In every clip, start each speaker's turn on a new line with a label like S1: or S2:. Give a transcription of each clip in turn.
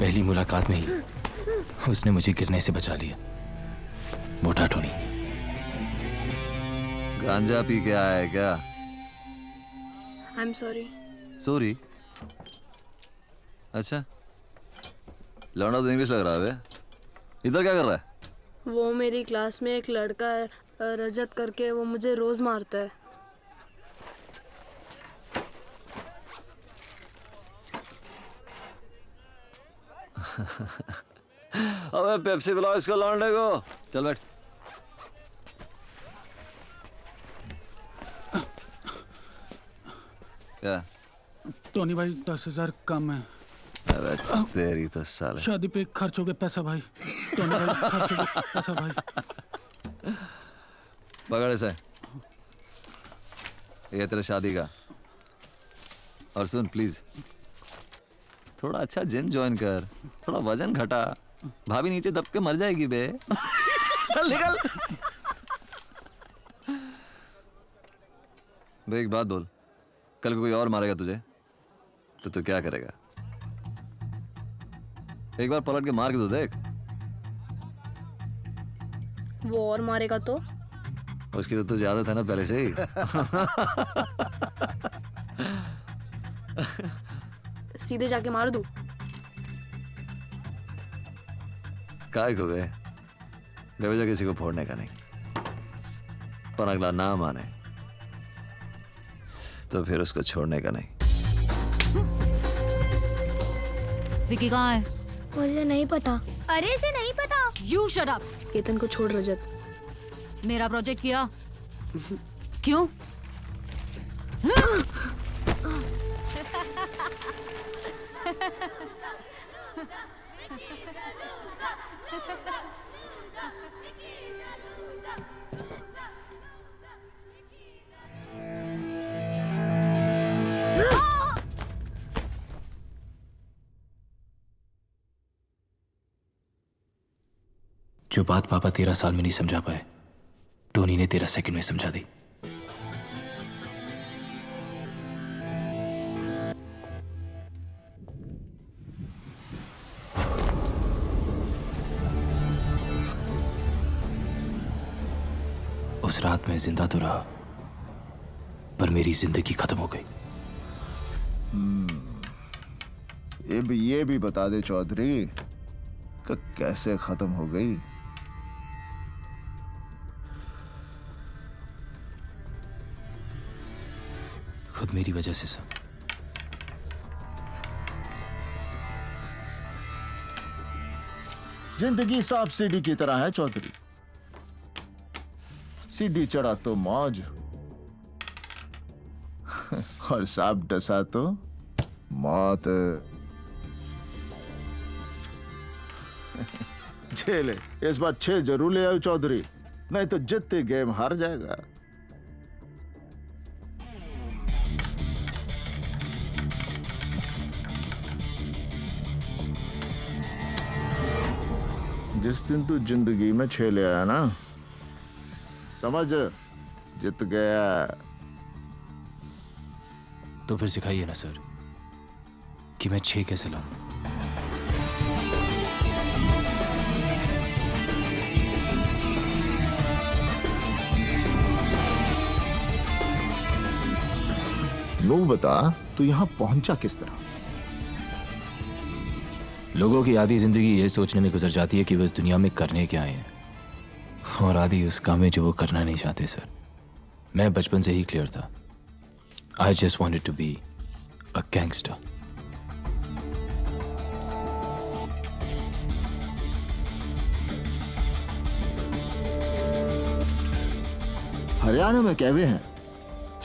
S1: पहली मुलाकात में ही उसने मुझे गिरने से बचा लिया। मोटा टोनी।
S2: गांजा पी के आया है क्या?
S3: I am sorry.
S2: सॉरी? अच्छा, लौंडा तो इंग्लिश लग रहा है बे। इधर क्या कर रहा है?
S3: वो मेरी क्लास में एक लड़का है रजत करके, वो मुझे रोज मारता है।
S2: अबे पेप्सी पिलाओ इसको लौंडे को। चल बैठ। क्या?
S4: टोनी भाई 10,000 कम है।
S2: अबे तेरी तो साले।
S4: शादी पे खर्च हो गया पैसा भाई। टोनी भाई खर्च हो गया पैसा भाई।
S2: पकड़ इसे। ये तेरे शादी का। और सुन प्लीज, थोड़ा अच्छा जिम ज्वाइन कर, थोड़ा वजन घटा। भाभी नीचे दब के मर जाएगी बे। चल निकल। बे एक बात बोल, कल को कोई और मारेगा तुझे तो तू क्या करेगा? एक बार पलट के मार के तो देख।
S3: वो और मारेगा तो?
S2: उसकी तो तुझे आदत है ना पहले से ही।
S3: सीधे जाके मार दूं?
S2: काय को बे, बेवजह किसी को फोड़ने का नहीं। पर अगला ना माने तो फिर उसको छोड़ने का नहीं।
S5: विकी कहाँ है?
S6: मुझे नहीं पता।
S7: अरे इसे नहीं पता।
S5: You shut up.
S3: केतन को छोड़ रजत।
S5: मेरा प्रोजेक्ट किया क्यों?
S1: जो बात पापा 13 साल में नहीं समझा पाए, टोनी ने 13 सेकंड में समझा दी। उस रात में जिंदा तो रहा, पर मेरी जिंदगी खत्म हो गई।
S8: ये भी बता दे चौधरी कि कैसे खत्म हो गई।
S1: खुद मेरी वजह से सब।
S8: जिंदगी सांप सीढ़ी की तरह है चौधरी। सीढ़ी चढ़ा तो मौज और सांप डसा तो मौत। झेले इस बार 6 जरूर ले आओ चौधरी, नहीं तो जितने गेम हार जाएगा। जिस दिन तू जिंदगी में 6 ले आया ना, समझ जीत गया।
S1: तो फिर सिखाइए ना सर कि मैं 6 कैसे लाऊं।
S8: नू बता, तू यहां पहुंचा किस तरह?
S1: लोगों की आधी जिंदगी ये सोचने में गुजर जाती है कि वे इस दुनिया में करने क्या आए हैं, और आधी उस काम में जो वो करना नहीं चाहते। सर, मैं बचपन से ही क्लियर था। I just wanted to be a gangster.
S8: Haryana में कहवे हैं,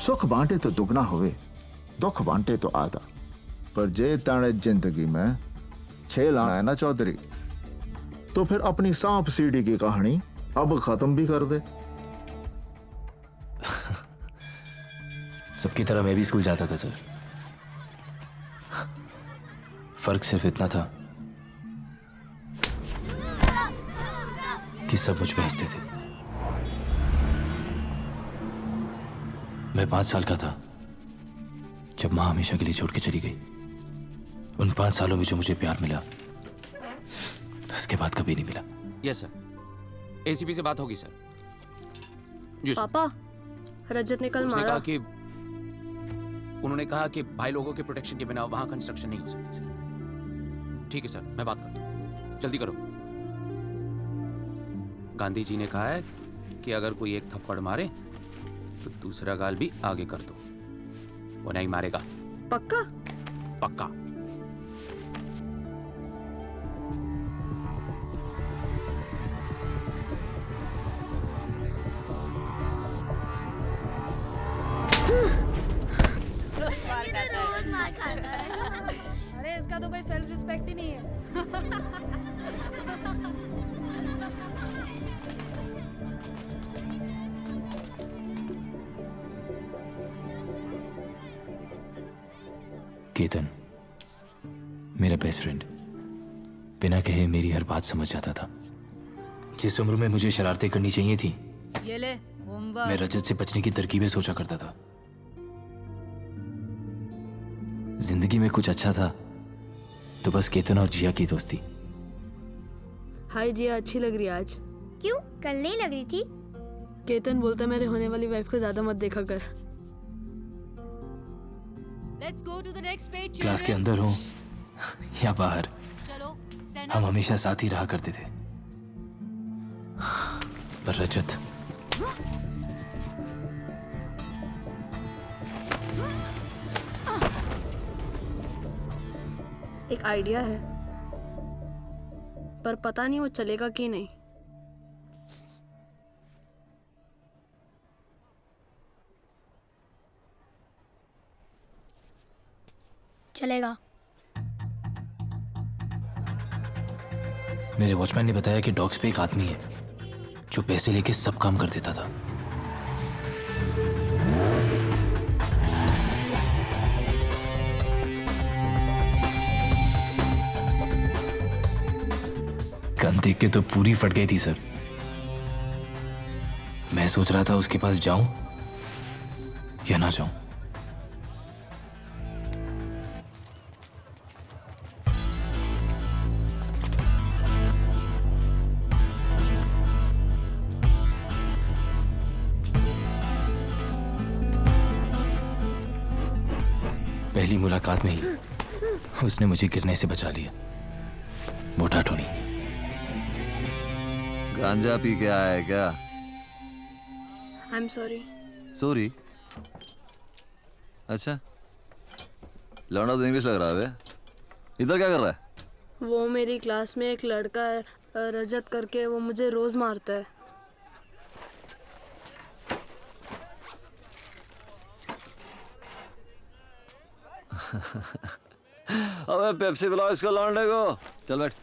S8: सुख बांटे तो दुगना होवे, दुख बांटे तो आधा। पर जे ताने जिंदगी में 6 लाना है ना चौधरी, तो फिर अपनी सांप सीढ़ी की कहानी अब खत्म भी कर दे।
S1: सबकी तरह मैं भी स्कूल जाता था सर। फर्क सिर्फ इतना था कि सब मुझ पे हंसते थे। मैं 5 साल का था जब माँ हमेशा के लिए छोड़ के चली गई। उन 5 सालों में जो मुझे प्यार मिला उसके बाद कभी नहीं मिला।
S6: यस सर, एसीपी से बात होगी सर। जी सर।
S3: पापा, रजत ने कल
S6: उसने
S3: मारा।
S6: कहा कि उन्होंने कहा कि भाई लोगों के प्रोटेक्शन के बिना वहां कंस्ट्रक्शन नहीं हो सकती सर। ठीक है सर, मैं बात करता हूँ, जल्दी करो। गांधी जी ने कहा है कि अगर कोई एक थप्पड़ मारे तो दूसरा गाल भी आगे कर दो, वो नहीं मारेगा।
S3: पक्का?
S6: पक्का।
S3: अरे इसका तो कोई सेल्फ रिस्पेक्ट ही नहीं है।
S1: केतन, मेरा बेस्ट फ्रेंड, बिना कहे मेरी हर बात समझ जाता था। जिस उम्र में मुझे शरारतें करनी चाहिए थी,
S5: ये ले
S1: मैं
S5: होमवर्क।
S1: रजत से बचने की तरकीबें सोचा करता था। जिंदगी में कुछ अच्छा था तो बस केतन और जिया की दोस्ती।
S3: हाय जिया, अच्छी लग रही है आज।
S7: क्यों, कल नहीं लग रही थी?
S3: केतन बोलता मेरे होने वाली वाइफ को ज्यादा मत देखा कर।
S5: Let's go to the next page.
S1: Class के अंदर हो या बाहर,
S5: चलो स्टैंड
S1: हम
S5: अप।
S1: हमेशा साथ ही रहा करते थे। पर रजत,
S3: एक आइडिया है, पर पता नहीं वो चलेगा कि नहीं।
S7: चलेगा।
S1: मेरे वॉचमैन ने बताया कि डॉक्स पे एक आदमी है जो पैसे लेके सब काम कर देता था। गन देख के तो पूरी फट गई थी सर। मैं सोच रहा था उसके पास जाऊं या ना जाऊं। पहली मुलाकात में ही उसने मुझे गिरने से बचा लिया। मोटा टोनी।
S2: गांजा पी के आया है क्या?
S3: I am sorry.
S2: सॉरी? अच्छा, लौंडा तो इंग्लिश लग रहा है बे। इधर क्या कर रहा है?
S3: वो मेरी क्लास में एक लड़का है, रजत करके, वो मुझे रोज मारता है।
S2: अबे पेप्सी पिलाओ इसको, लौंडे को। चल बैठ।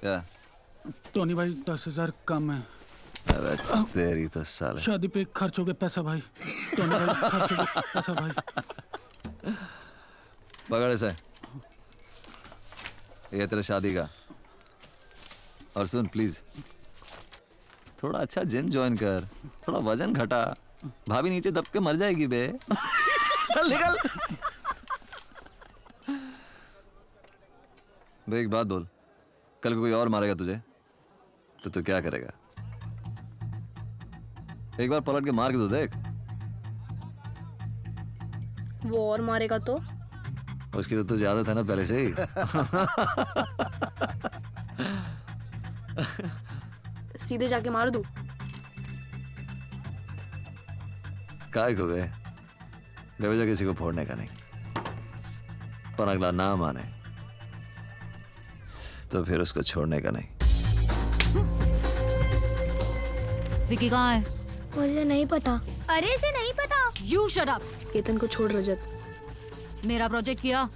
S2: क्या?
S4: टोनी भाई 10,000 कम है।
S2: अबे तेरी तो साले।
S4: शादी पे खर्च हो गया पैसा भाई। टोनी भाई खर्च हो गया पैसा भाई।
S2: पकड़ इसे, ये तेरे शादी का। और सुन प्लीज, थोड़ा अच्छा जिम ज्वाइन कर, थोड़ा वजन घटा, भाभी नीचे दब के मर जाएगी बे। चल निकल। बे एक बात बोल, कल को कोई और मारेगा तुझे तो तू क्या करेगा? एक बार पलट के मार के तो देख।
S3: वो और मारेगा तो?
S2: उसकी तो तुझे आदत है ना पहले से ही।
S3: सीधे जाके मार दूं?
S2: काय को बे, बेवजह किसी को फोड़ने का नहीं। पर अगला ना माने तो फिर उसको छोड़ने का नहीं।
S5: विकी कहाँ है?
S7: मुझे नहीं पता। अरे इसे नहीं पता।
S5: You shut up.
S3: केतन को छोड़ रजत।
S5: मेरा प्रोजेक्ट किया?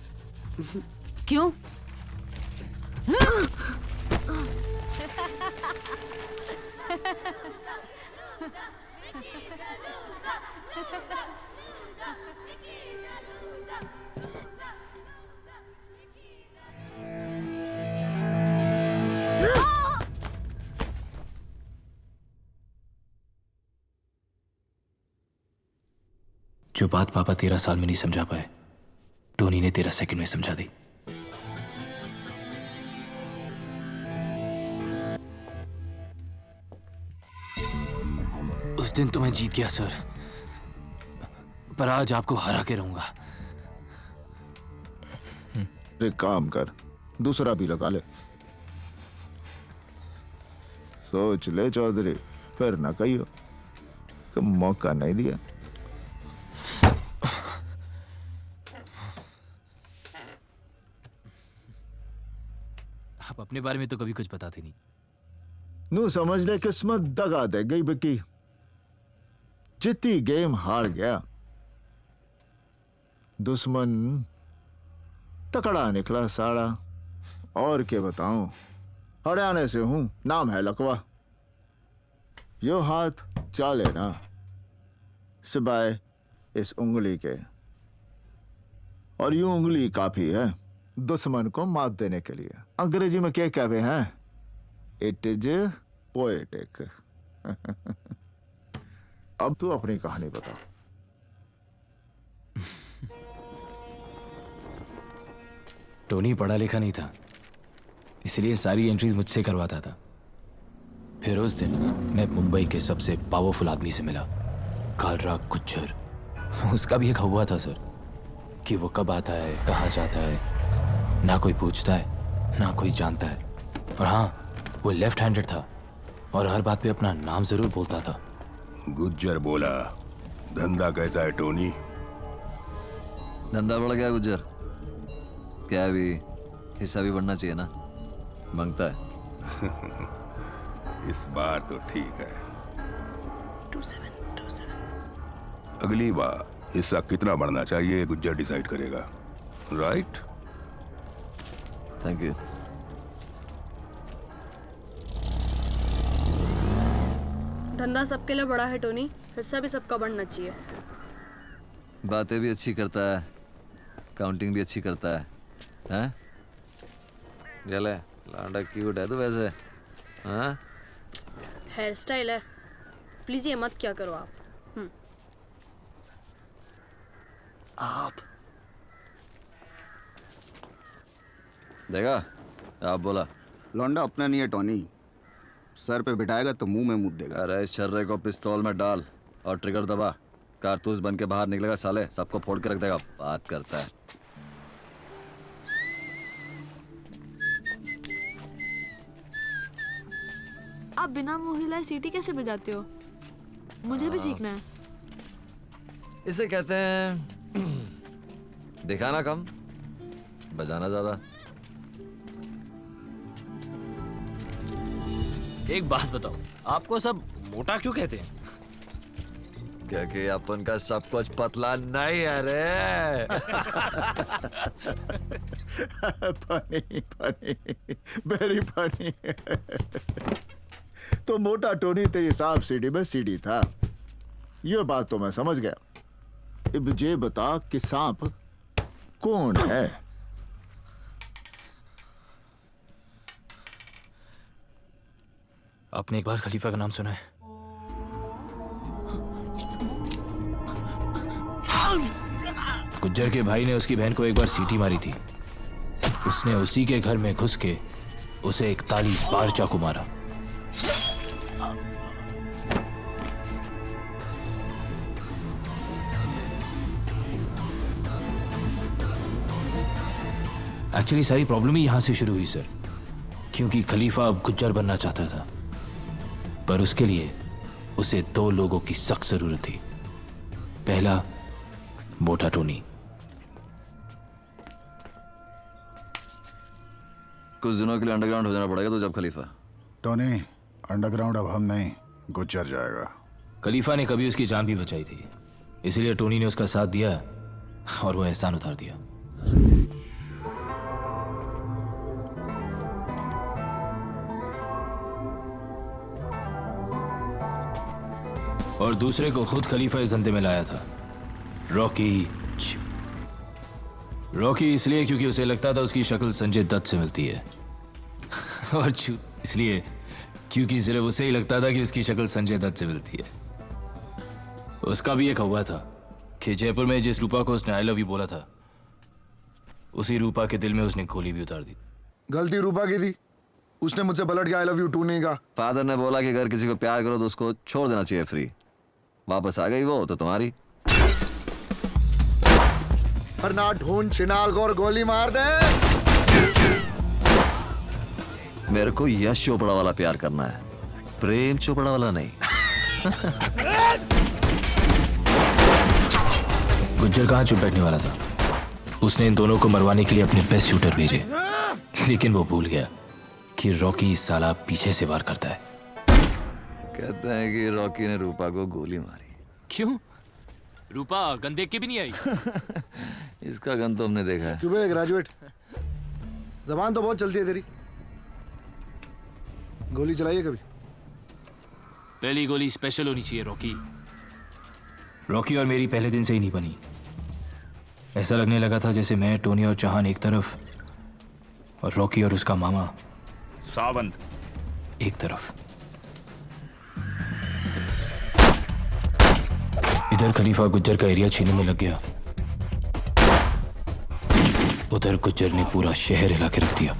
S5: क्यों?
S1: जो बात पापा 13 साल में नहीं समझा पाए, टोनी ने 13 सेकंड में समझा दी। उस दिन तो मैं जीत गया सर, पर आज आपको हरा के रहूंगा।
S8: एक काम कर, दूसरा भी लगा ले। सोच ले चौधरी, फिर ना कहियो कि मौका नहीं दिया।
S1: आप अपने बारे में तो कभी कुछ बताते नहीं।
S8: नू समझ ले किस्मत दगा दे गई बिकी। जितनी गेम हार गया, दुश्मन तकड़ा निकला साड़ा। और क्या बताऊं, हरियाणा से हूं, नाम है लकवा। यो हाथ चाले ना सिवाय इस उंगली के, और यूं उंगली काफी है दुश्मन को मात देने के लिए। अंग्रेजी में क्या कहते हैं, इट इज पोएटिक। अब तू अपनी कहानी बता।
S1: टोनी पढ़ा लिखा नहीं था, इसलिए सारी एंट्रीज मुझसे करवाता था। फिर उस दिन मैं मुंबई के सबसे पावरफुल आदमी से मिला, कालराग गुज्जर। उसका भी एक हवा था सर, कि वो कब आता है, कहाँ जाता है, ना कोई पूछता है ना कोई जानता है। और हाँ, वो लेफ्ट हैंडेड था और हर बात पे अपना नाम जरूर बोलता था।
S9: गुज्जर बोला, धंधा कैसा है टोनी?
S2: धंधा बढ़ गया गुज्जर, क्या अभी हिस्सा भी बढ़ना चाहिए ना, मांगता है।
S9: इस बार तो ठीक है।
S3: 2727।
S9: अगली बार हिस्सा कितना बढ़ना चाहिए गुज्जर डिसाइड करेगा, राइट?
S2: Thank you.
S3: धंधा सबके लिए बड़ा है टोनी, हिस्सा भी सबका बढ़ना चाहिए।
S2: बातें भी अच्छी करता है, काउंटिंग भी अच्छी करता है, हैं? गले लांडा क्यूट है तू वैसे, हाँ?
S3: हेयर स्टाइल है, प्लीज ये मत क्या करो आप।
S2: देखा, आप बोला।
S10: लौंडा अपना नहीं है टोनी, सर पे बिठाएगा तो मुंह में मुद देगा।
S2: अरे इस छर्रे को पिस्तौल में डाल और ट्रिगर दबा, कारतूस बन के बाहर निकलेगा साले, सबको फोड़ के रख देगा। बात करता है।
S3: आप बिना मुंह हिलाए सीटी कैसे बजाते हो? मुझे भी सीखना है।
S2: इसे कहते हैं दिखाना कम, बजाना ज्यादा।
S1: एक बात बताओ, आपको सब मोटा क्यों कहते हैं?
S2: क्योंकि अपन का सब कुछ पतला नहीं है रे।
S8: Funny funny, very funny. तो मोटा टोनी तेरी सांप सीढ़ी में सीढ़ी था, ये बात तो मैं समझ गया। अब ये बता कि सांप कौन है?
S1: आपने एक बार खलीफा का नाम सुना है? गुज्जर के भाई ने उसकी बहन को एक बार सीटी मारी थी। उसने उसी के घर में घुस के उसे 41 बार चाकू मारा। एक्चुअली सारी प्रॉब्लम ही यहां से शुरू हुई सर, क्योंकि खलीफा अब गुज्जर बनना चाहता था, पर उसके लिए उसे 2 लोगों की सख्त जरूरत थी। पहला, मोटा टोनी।
S2: कुछ दिनों के लिए अंडरग्राउंड हो जाना पड़ेगा तो जब खलीफा।
S10: टोनी, अंडरग्राउंड अब हम नहीं, गुज्जर जाएगा।
S1: खलीफा ने कभी उसकी जान भी बचाई थी, इसलिए टोनी ने उसका साथ दिया और वो एहसान उतार दिया। और दूसरे को खुद खलीफा इस धंधे में लाया था, रॉकी। रॉकी इसलिए क्योंकि उसे लगता था उसकी शक्ल संजय दत्त से मिलती है, और इसलिए क्योंकि सिर्फ उसे ही लगता था कि उसकी शक्ल संजय दत्त से मिलती है। उसका भी एक हवा था कि जयपुर में जिस रूपा को उसने आई लव यू बोला था, उसी रूपा के दिल में उसने गोली भी उतार दी।
S11: गलती रूपा की थी, उसने मुझसे पलट के आई लव यू टू नहीं कहा।
S2: फादर ने बोला कि अगर किसी को प्यार करो तो उसको छोड़ देना चाहिए फ्री। वापस आ गई वो तो तुम्हारी।
S11: वरना ढूंढ छिनाल को और गोली मार दे।
S2: मेरे को यश चोपड़ा वाला प्यार करना है, प्रेम चोपड़ा वाला नहीं।
S1: गुज्जर कहाँ चुप बैठने वाला था। उसने इन दोनों को मरवाने के लिए अपने बेस्ट शूटर भेजे, लेकिन वो भूल गया कि रॉकी इस साला पीछे से वार करता है।
S2: कहते हैं कि रॉकी ने रूपा को गोली मारी।
S1: क्यों? रूपा गन देख के भी नहीं आई।
S2: इसका गन तो हमने देखा है।
S11: क्यों बे ग्रेजुएट, जबान तो बहुत चलती है तेरी। गोली चलाई है कभी?
S1: पहली गोली स्पेशल होनी चाहिए रॉकी। रॉकी और मेरी पहले दिन से ही नहीं बनी। ऐसा लगने लगा था जैसे मैं, टोनी और चौहान एक तरफ और रॉकी और उसका मामा
S9: सावंत
S1: एक तरफ। इधर खलीफा गुज्जर का एरिया छीनने में लग गया, उधर गुज्जर ने पूरा शहर हिला के रख दिया।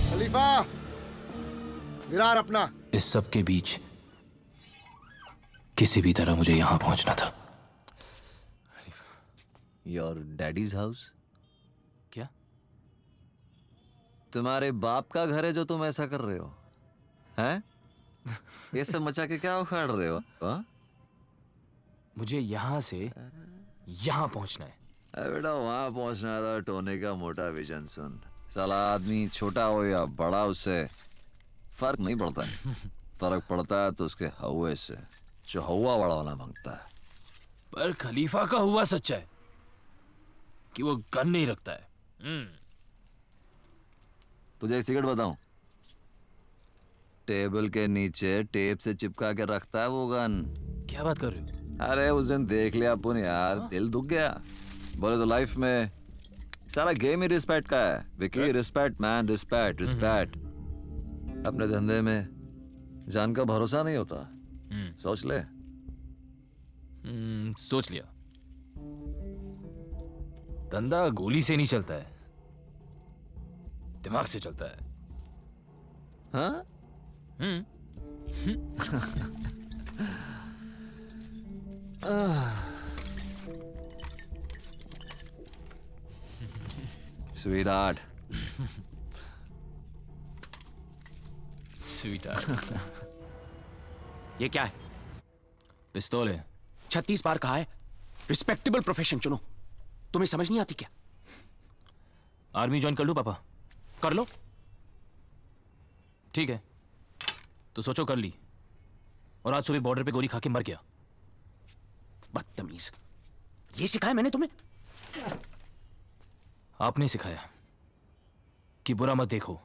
S11: खलीफा, विरार अपना।
S1: इस सब के बीच किसी भी तरह मुझे यहां पहुंचना था।
S2: Your daddies house?
S1: क्या?
S2: तुम्हारे बाप का घर है जो तुम ऐसा कर रहे हो? हैं? ये सब मचा के क्या उखाड़ रहे हो? हाँ?
S1: मुझे यहां से यहां पहुंचना है।
S2: बेटा वहां पहुंचना था। टोनी का मोटा विजन सुन। साला आदमी छोटा हो या बड़ा, उससे फर्क नहीं पड़ता है। फर्क पड़ता है तो उसके हवा से, जो हवा बड़ा होना मांगता है।
S1: पर खलीफा का हुआ सच्चा है कि वो गन नहीं रखता है।
S2: तुझे एक सिगरेट बताऊं? टेबल के नीचे टेप से चिपका के रखता है वो गन।
S1: क्या बात कर रहे हो?
S2: अरे उस दिन देख लिया अपन यार, दिल दुख गया। बोले तो लाइफ में सारा गेम ही रिस्पेक्ट का है Vicky. Respect man, respect respect. अपने धंधे में जान का भरोसा नहीं होता। सोच ले।
S1: सोच लिया। धंधा गोली से नहीं चलता है, दिमाग से चलता है।
S2: हाँ? Sweetheart.
S1: स्वीट।
S6: ये क्या है?
S1: पिस्तौल है।
S6: 36 बार कहा है रिस्पेक्टेबल प्रोफेशन चुनो। तुम्हें समझ नहीं आती क्या?
S1: आर्मी ज्वाइन कर लूं पापा?
S6: कर लो।
S1: ठीक है, तो सोचो कर ली, और आज सुबह बॉर्डर पे गोली खा के मर गया।
S6: बदतमीज, ये सिखाया मैंने तुम्हें?
S1: आपने सिखाया कि बुरा मत देखो,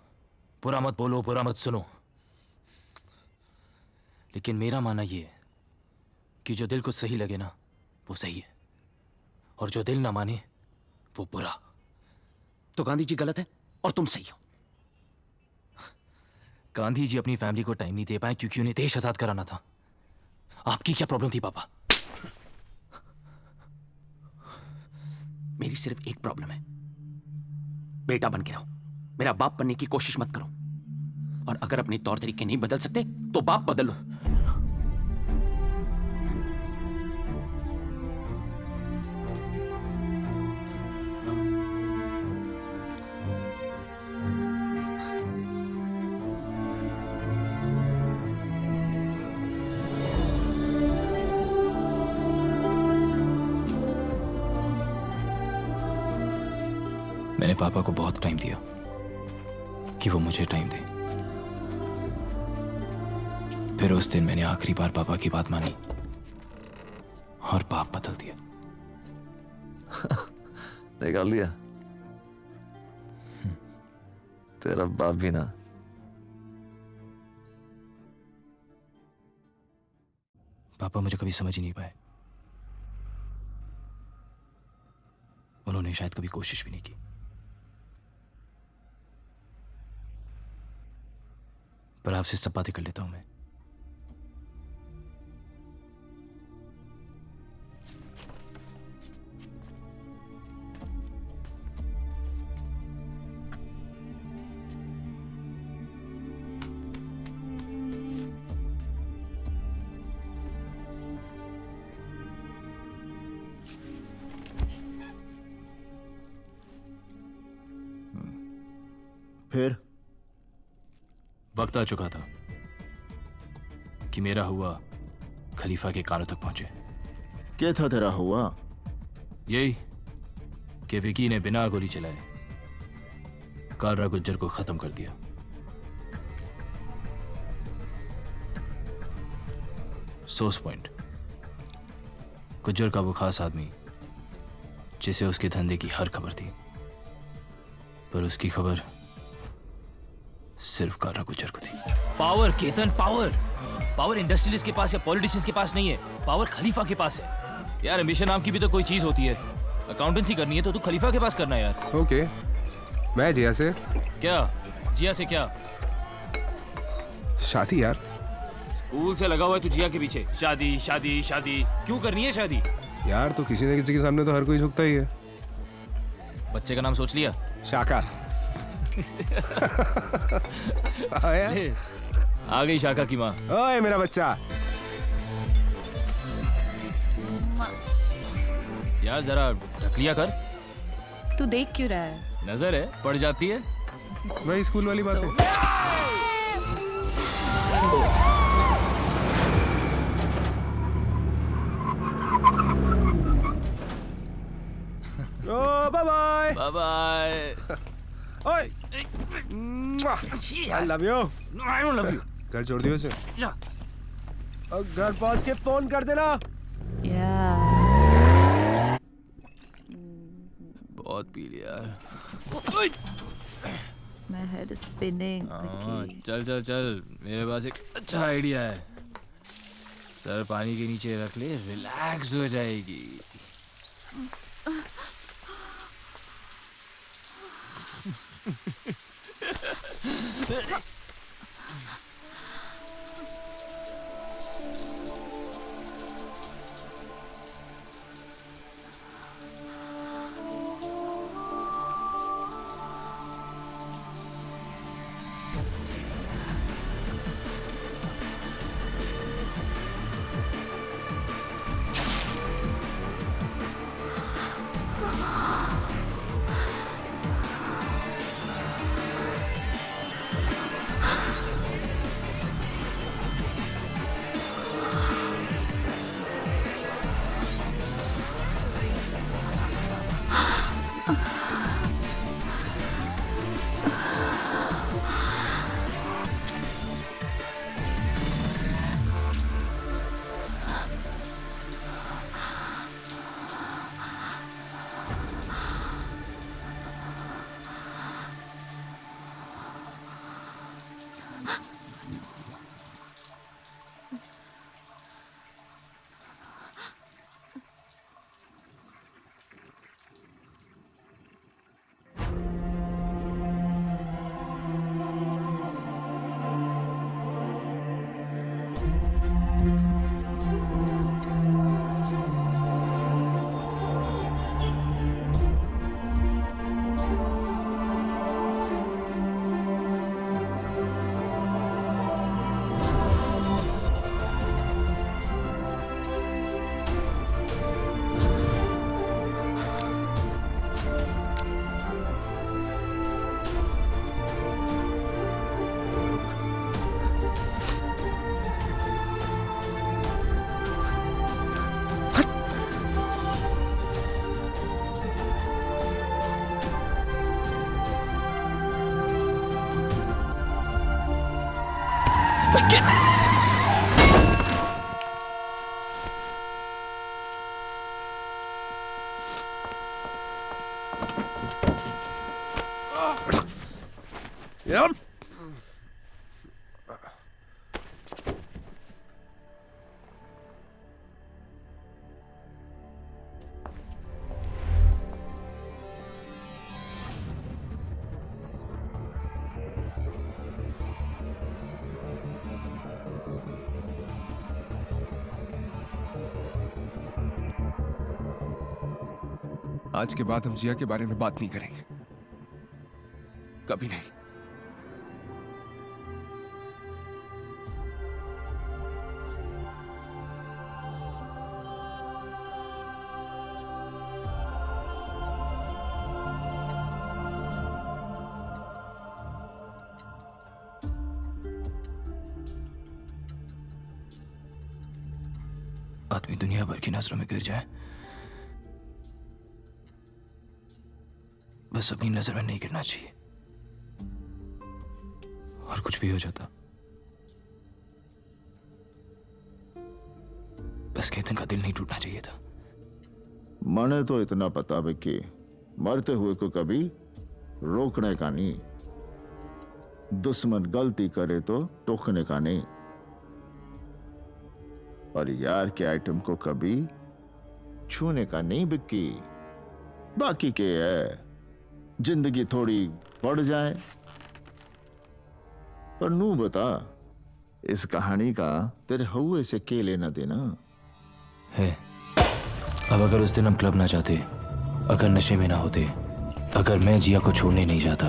S1: बुरा मत बोलो, बुरा मत सुनो। लेकिन मेरा मानना यह है कि जो दिल को सही लगे ना वो सही है, और जो दिल ना माने वो बुरा।
S6: तो गांधी जी गलत है और तुम सही हो।
S1: गांधी जी अपनी फैमिली को टाइम नहीं दे पाए क्योंकि उन्हें देश आजाद कराना था। आपकी क्या प्रॉब्लम थी पापा?
S6: मेरी सिर्फ एक प्रॉब्लम है, बेटा बन के रहो, मेरा बाप बनने की कोशिश मत करो। और अगर अपने तौर तरीके नहीं बदल सकते तो बाप बदल लो।
S1: मैंने पापा को बहुत टाइम दिया कि वो मुझे टाइम दे। फिर उस दिन मैंने आखिरी बार पापा की बात मानी और बाप बदल दिया।
S2: निकाल दिया तेरा बाप भी ना।
S1: पापा मुझे कभी समझ ही नहीं पाए। उन्होंने शायद कभी कोशिश भी नहीं की। पर आपसे सब बातें कर लेता हूं मैं।
S8: फिर
S1: वक्त आ चुका था कि मेरा हुआ खलीफा के कानों तक पहुंचे।
S8: क्या था तेरा हुआ?
S1: यही कि विकी ने बिना गोली चलाए कालरा गुज्जर को खत्म कर दिया। सोर्स पॉइंट, गुज्जर का वो खास आदमी जिसे उसके धंधे की हर खबर थी, पर उसकी खबर सिर्फ कालरा गुज्जर को थी। Power Ketan, power power industrialist के पास या पॉलिटिशियंस के पास नहीं है, पावर खलीफा के पास है। यार एम्बिशन नाम की भी तो कोई चीज होती है। अकाउंटेंसी करनी है तो तू खलीफा के पास करना है यार।
S12: ओके, मैं जिया से।
S1: क्या जिया से? क्या
S12: शादी यार?
S1: स्कूल से लगा हुआ है तू जिया के पीछे। शादी शादी शादी क्यों करनी है शादी?
S12: यार तो किसी न किसी के सामने तो हर कोई झुकता ही है।
S1: बच्चे का नाम सोच लिया?
S12: शाका।
S1: ले, आ गई शाका की माँ।
S12: ओए मेरा बच्चा।
S1: यार जरा ढक लिया कर।
S5: तू देख क्यों रहा है?
S1: नजर है पड़ जाती है।
S12: वही स्कूल वाली बात है। ओ बाय बाय
S1: बाय बाय।
S12: ओए I love you.
S1: I don't love you.
S12: घर छोड़ दियो इसे।
S1: जा।
S12: और घर पहुंच के फोन कर देना।
S1: बहुत पी लिया यार।
S5: My head is spinning.
S1: चल चल चल, मेरे पास एक अच्छा आइडिया है। सर पानी के नीचे रख ले, रिलैक्स हो जाएगी।
S12: Yep. आज के बाद हम जिया के बारे में बात नहीं करेंगे, कभी नहीं।
S1: आदमी दुनिया भर की नजरों में गिर जाए, बस अपनी नजर में नहीं गिरना चाहिए। और कुछ भी हो जाता, बस केतन का दिल नहीं टूटना चाहिए था।
S8: मने तो इतना पता कि मरते हुए को कभी रोकने का नहीं, दुश्मन गलती करे तो टोकने का नहीं, और यार के आइटम को कभी छूने का नहीं बिक्की। बाकी के है जिंदगी थोड़ी बढ़ जाए, पर नू बता इस कहानी का तेरे हुए से के लेना देना
S1: है। अब अगर उस दिन हम क्लब ना जाते, अगर नशे में ना होते, अगर मैं जिया को छोड़ने नहीं जाता,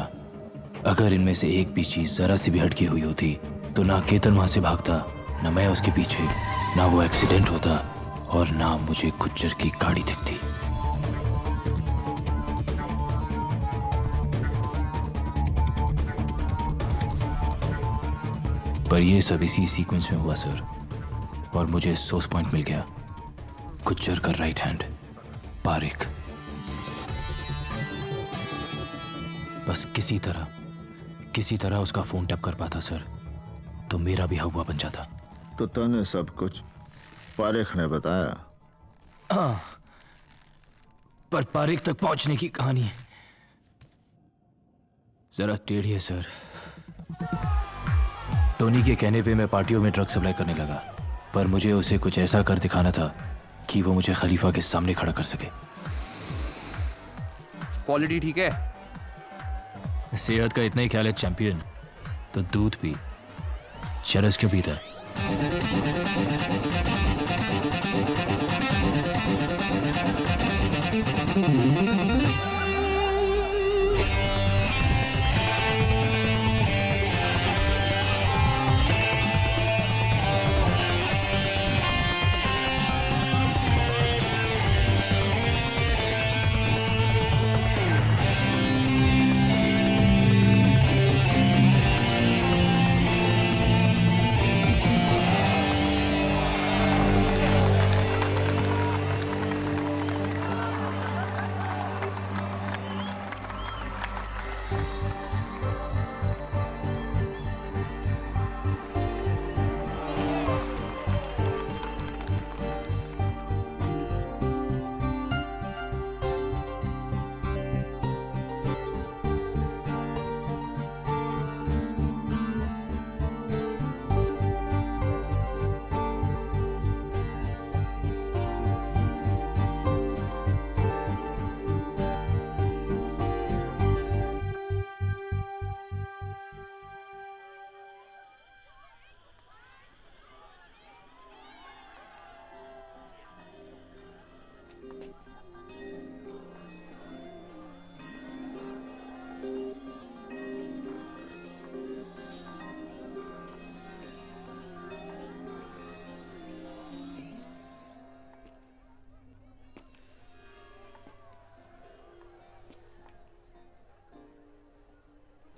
S1: अगर इनमें से एक भी चीज जरा सी भी हटकी हुई होती, तो ना केतन वहां से भागता, ना मैं उसके पीछे, ना वो एक्सीडेंट होता, और ना मुझे गुज्जर की गाड़ी दिखती। पर ये सब इसी सीक्वेंस में हुआ सर, और मुझे सोर्स पॉइंट मिल गया, गुज्जर का राइट हैंड पारिक। बस किसी तरह उसका फोन टैप कर पाता सर, तो मेरा भी हवा बन जाता।
S8: तो तने सब कुछ पारिक ने बताया?
S1: हाँ, पर पारिक तक पहुंचने की कहानी जरा टेढ़ी है सर। टोनी के कहने पे मैं पार्टियों में ड्रग सप्लाई करने लगा, पर मुझे उसे कुछ ऐसा कर दिखाना था कि वो मुझे खलीफा के सामने खड़ा कर सके।
S12: क्वालिटी ठीक है?
S1: सेहत का इतना ही ख्याल है चैंपियन, तो दूध पी, चरस क्यों पीता है?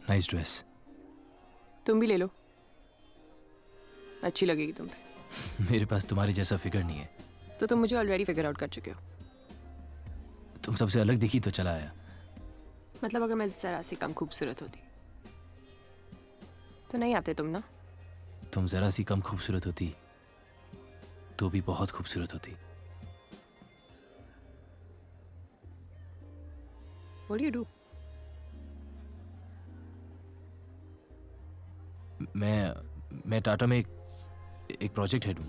S1: Nice dress.
S13: तुम भी ले लो, अच्छी लगेगी तुम पे।
S1: मेरे पास तुम्हारे जैसा फिगर नहीं है।
S13: तो तुम मुझे ऑलरेडी फिगर आउट कर चुके हो।
S1: तुम सबसे अलग दिखी तो चला आया।
S13: मतलब अगर मैं जरा सी कम खूबसूरत होती तो नहीं आते तुम ना।
S1: तुम जरा सी कम खूबसूरत होती तो भी बहुत खूबसूरत होती।
S13: What do you do?
S1: मैं टाटा में एक प्रोजेक्ट हेड हूं।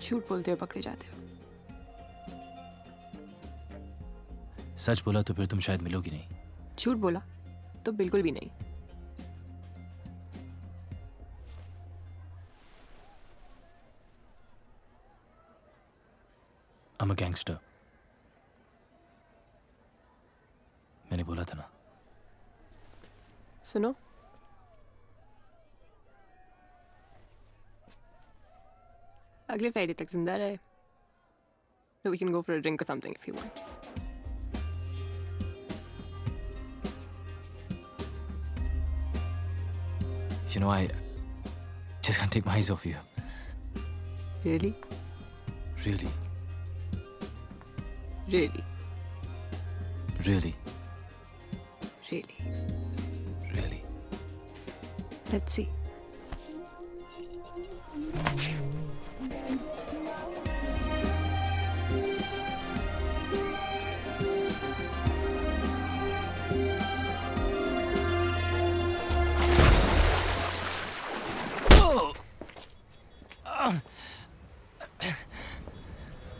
S13: झूठ बोलते हुए पकड़े जाते हो।
S1: सच बोला तो फिर तुम शायद मिलोगी नहीं।
S13: झूठ बोला तो बिल्कुल भी नहीं।
S1: I'm a gangster. मैंने बोला था ना।
S13: सुनो, अगले फ्राइडे तक जिंदा रहे। So we can go for a drink or something if you want.
S1: You know, I just can't take my eyes off you.
S13: Really?
S1: Really,
S13: Really?
S1: really,
S13: Really?
S1: really.
S13: Let's see.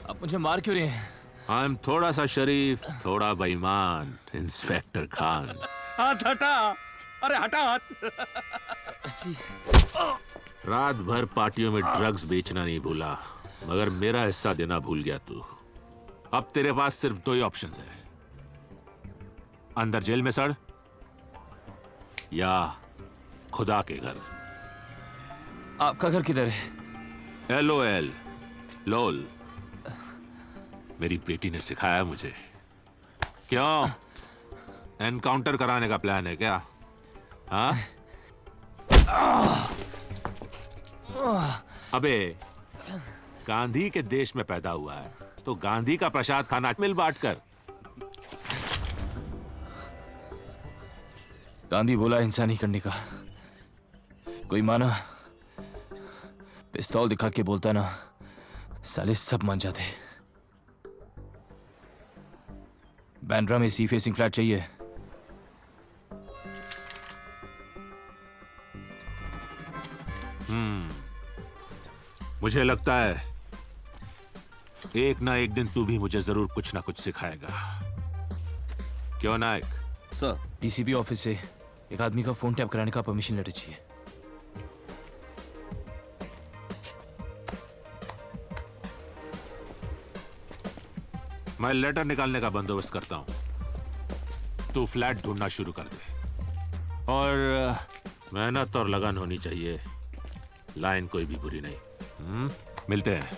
S1: आप मुझे मार क्यों रहे हैं?
S14: I am थोड़ा सा शरीफ, थोड़ा बेईमान, इंस्पेक्टर खान।
S6: हाथ हटा, अरे हटा हाथ।
S14: रात भर पार्टियों में ड्रग्स बेचना नहीं भूला, मगर मेरा हिस्सा देना भूल गया तू। अब तेरे पास सिर्फ दो ही ऑप्शंस है, अंदर जेल में सड़ या खुदा के घर।
S1: आपका घर किधर है?
S14: LOL, लोल। मेरी बेटी ने सिखाया मुझे। क्यों, एनकाउंटर कराने का प्लान है क्या? हाँ? अबे, गांधी के देश में पैदा हुआ है तो गांधी का प्रसाद खाना मिल बांट कर।
S1: गांधी बोला हिंसा नहीं करने का। कोई माना? पिस्तौल दिखा के बोलता ना, साले सब मान जाते। बैंड्रा में सी फेसिंग फ्लैट चाहिए।
S14: मुझे लगता है एक ना एक दिन तू भी मुझे जरूर कुछ ना कुछ सिखाएगा। क्यों नायक?
S2: सर,
S1: डीसीपी ऑफिस से एक आदमी का फोन टैप कराने का परमिशन लेटर चाहिए।
S14: मैं लेटर निकालने का बंदोबस्त करता हूं, तू फ्लैट ढूंढना शुरू कर दे। और मेहनत और लगन होनी चाहिए, लाइन कोई भी बुरी नहीं। मिलते हैं।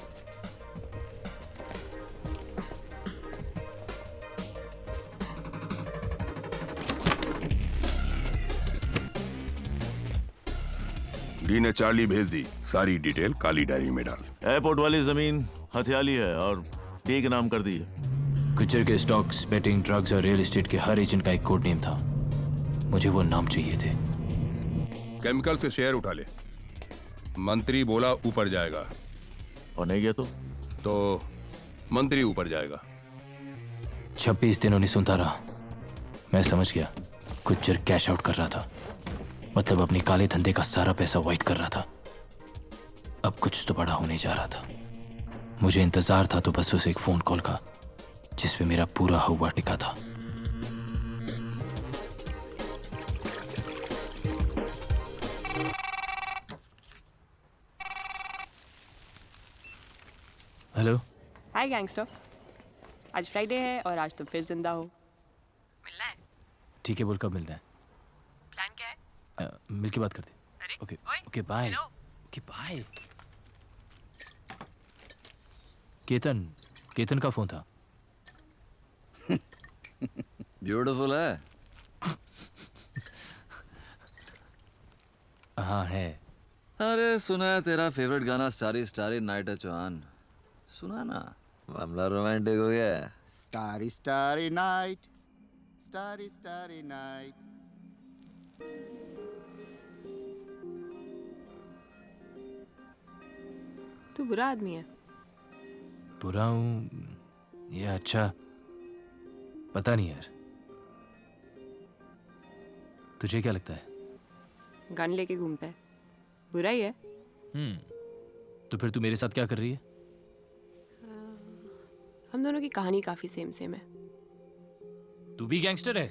S9: डी ने चार्ली भेज दी, सारी डिटेल काली डायरी में डाल।
S15: एयरपोर्ट वाली जमीन हथियाली है और डी के नाम कर दी है।
S1: गुज्जर के स्टॉक्स, बेटिंग, ड्रग्स और रियल एस्टेट के हर एजेंट का एक कोड नेम था। मुझे वो नाम चाहिए थे।
S9: केमिकल से शेयर उठा ले। मंत्री बोला ऊपर जाएगा,
S15: और नहीं गया
S9: तो मंत्री ऊपर जाएगा।
S1: 26 दिन उन्हें सुनता रहा। मैं समझ गया, गुज्जर कैश आउट कर रहा था, मतलब अपने काले धंधे का सारा पैसा वाइट कर रहा था। अब कुछ तो बड़ा होने जा रहा था। मुझे इंतजार था तो बस उसे एक फोन कॉल का, जिसपे मेरा पूरा हुआ टिका था। हेलो।
S13: हाय गैंगस्टर, आज फ्राइडे है और आज तुम फिर जिंदा हो। मिलना है?
S1: ठीक है, बोल कब मिलना है?
S13: प्लान क्या है?
S1: मिल के बात करते। Okay okay bye. Okay bye. Ketan का फोन था।
S2: ब्यूटीफुल है।
S1: हाँ है।
S2: अरे सुना है तेरा फेवरेट गाना स्टारी स्टारी नाइट है चौहान, सुना ना, मामला रोमांटिक हो गया है।
S10: Starry starry night, starry starry night.
S13: तू बुरा आदमी है।
S1: बुरा हूँ या अच्छा पता नहीं यार। तुझे क्या लगता है?
S13: गन लेके घूमता है, बुरा ही है।
S1: तो फिर तू मेरे साथ क्या कर रही है?
S13: हम दोनों की कहानी काफी सेम सेम है।
S1: तू भी गैंगस्टर है?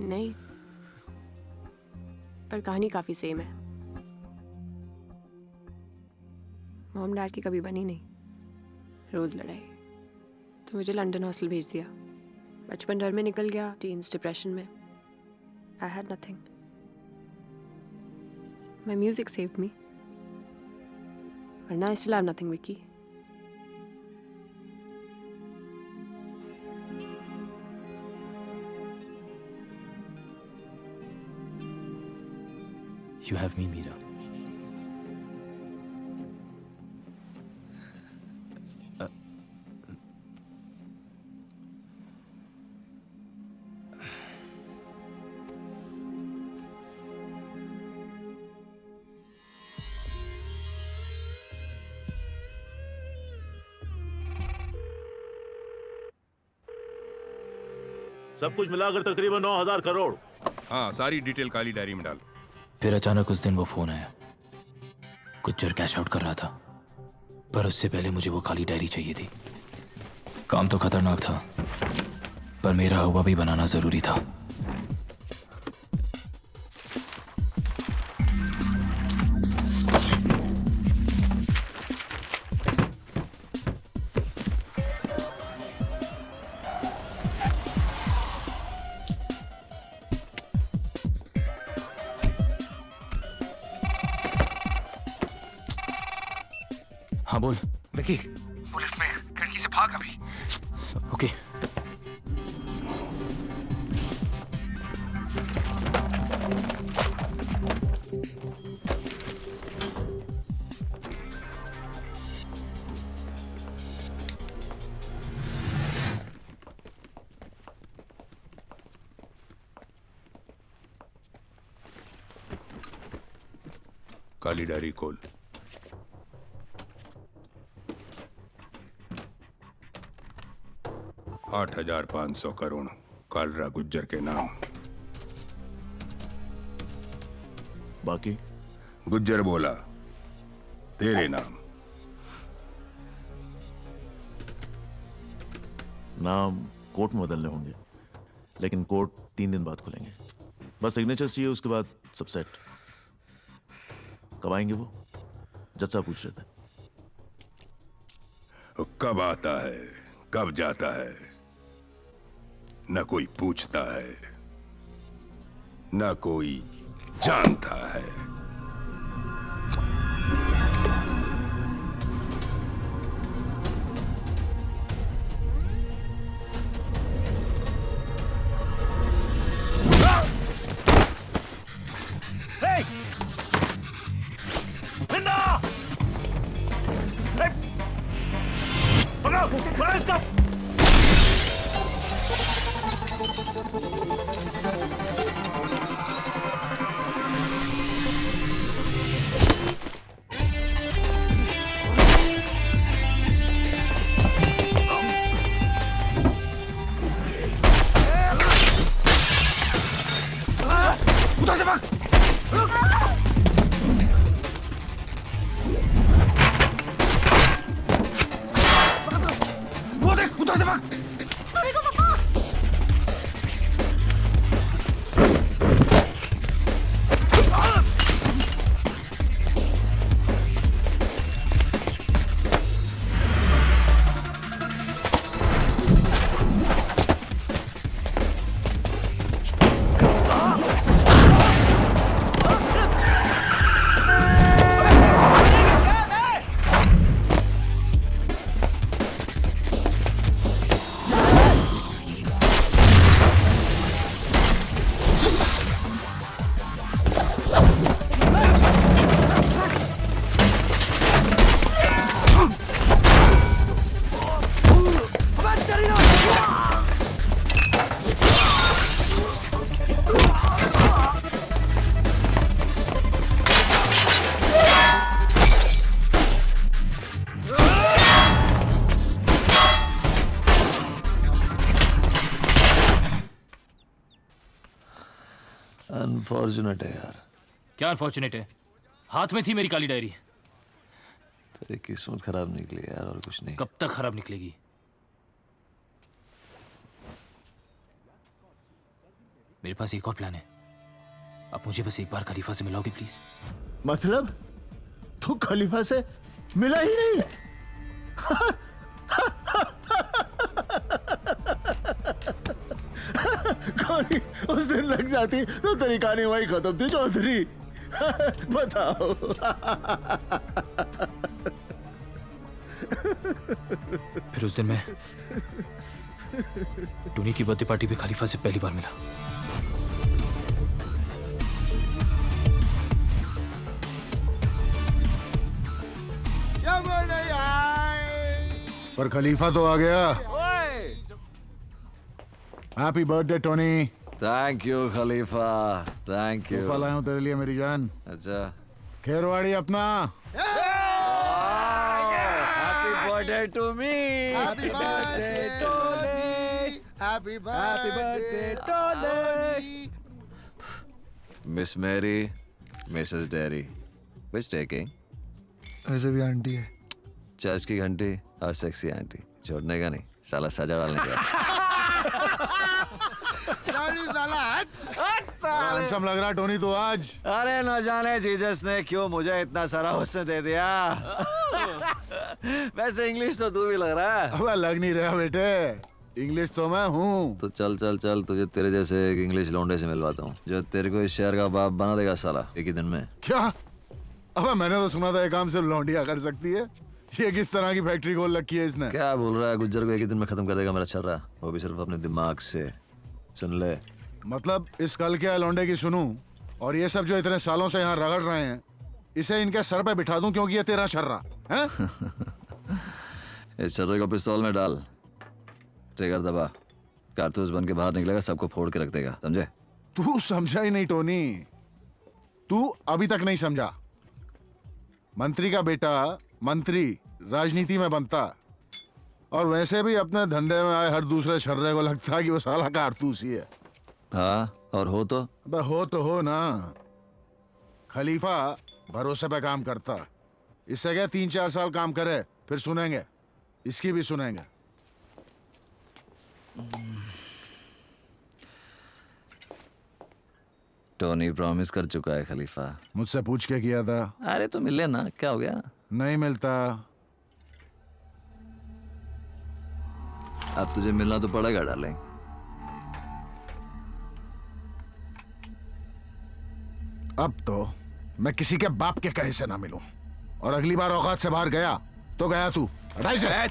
S13: नहीं, पर कहानी काफी सेम है। मॉम डैड की कभी बनी नहीं, रोज लड़ाई। तो मुझे लंदन हॉस्टल भेज दिया। बचपन डर में निकल गया, टीन्स डिप्रेशन में। I had nothing. My music saved me, वरना I still have nothing Vicky.
S1: You have me, Meera.
S15: सब कुछ मिलाकर तकरीबन 9,000 करोड़।
S9: हाँ, सारी डिटेल काली डायरी में डाल।
S1: फिर अचानक उस दिन वो फोन आया। गुज्जर कैश आउट कर रहा था, पर उससे पहले मुझे वो काली डायरी चाहिए थी। काम तो खतरनाक था, पर मेरा हुआ भी बनाना जरूरी था। हाँ बोल।
S12: विकी, वो लिफ्ट में खिड़की से भाग अभी।
S1: ओके।
S9: काली डायरी खोल। $8,500 करोड़ कालरा गुज्जर के नाम।
S15: बाकी
S9: गुज्जर बोला तेरे नाम।
S15: नाम कोर्ट में बदलने होंगे, लेकिन कोर्ट 3 दिन बाद खुलेंगे। बस सिग्नेचर चाहिए, उसके बाद सब सेट। कब आएंगे वो? जज साहब पूछ रहे थे।
S9: कब आता है, कब जाता है, न कोई पूछता है, न कोई जानता है।
S2: अनफॉर्चुनेट है यार।
S1: क्या अनफॉर्चुनेट है? हाथ में थी मेरी काली डायरी।
S2: तेरी किस्मत खराब निकली यार, और कुछ नहीं।
S1: कब तक खराब निकलेगी? मेरे पास एक और प्लान है। आप मुझे बस एक बार खलीफा से मिलाओगे प्लीज?
S8: मतलब तू खलीफा से मिला ही नहीं। कहानी उस दिन लग जाती तो तेरी कहानी वही खत्म थी चौधरी। बताओ।
S1: फिर उस दिन मैं टोनी की बर्थडे पार्टी पे खलीफा से पहली बार मिला।
S8: पर खलीफा तो आ गया। Happy birthday Tony.
S2: Thank you Khalifa, thank you.
S8: तोहफा लाया हूं तेरे लिए मेरी जान।
S2: अच्छा,
S8: खेरवाड़ी अपना।
S2: Happy birthday to me.
S11: Happy birthday Tony, happy birthday Tony.
S2: Miss Mary, mrs Derry, which taking?
S11: ऐसे भी आंटी है।
S2: चर्च की घंटी और सेक्सी आंटी, छोड़ने का नहीं, साला सजा डालने का।
S8: हैंडसम लग रहा टोनी तो आज।
S2: अरे न जाने जीसस ने क्यों मुझे इतना सारा हुस्न दे दिया। वैसे इंग्लिश तो तू भी लग रहा है।
S8: अबे लग नहीं रहा बेटे, इंग्लिश तो मैं हूँ।
S2: तो चल चल चल, तुझे तेरे जैसे एक इंग्लिश लौंडे से मिलवाता हूँ जो तेरे को इस शहर का बाप बना देगा साला एक ही दिन में।
S8: क्या? अबे मैंने तो सुना था ये काम सिर्फ लौंडिया कर सकती है। ये किस तरह की फैक्ट्री खोल रखी है इसने?
S2: क्या बोल रहा है? गुज्जर को एक ही दिन में खत्म कर देगा मेरा छर्रा, वो भी सिर्फ अपने दिमाग से। सुन ले,
S8: मतलब इस कल के लौंडे की सुनूं और ये सब जो इतने सालों से यहाँ रगड़ रहे हैं इसे इनके सर पे बिठा दूं क्योंकि ये तेरा छर्रा है।
S2: इस छर्रे को पिस्तौल में डाल, ट्रिगर दबा, कारतूस बन के बाहर निकलेगा, सबको फोड़ के रख देगा, समझे?
S8: तू समझा ही नहीं टोनी, तू अभी तक नहीं समझा। मंत्री का बेटा मंत्री राजनीति में बनता और वैसे भी अपने धंधे में आए हर दूसरे छर्रे को लगता है कि वो साला कारतूस ही है।
S2: हाँ, और हो तो?
S8: अबे हो तो हो ना। खलीफा भरोसे पे काम करता, इससे क्या 3-4 साल काम करे फिर सुनेंगे, इसकी भी सुनेंगे।
S2: टोनी प्रॉमिस कर चुका है खलीफा।
S8: मुझसे पूछ के किया था।
S2: अरे तो मिले ना, क्या हो गया?
S8: नहीं मिलता।
S2: अब तुझे मिलना तो पड़ेगा डार्लिंग।
S8: अब तो मैं किसी के बाप के कहे से ना मिलूं, और अगली बार औकात से बाहर गया तो गया तू।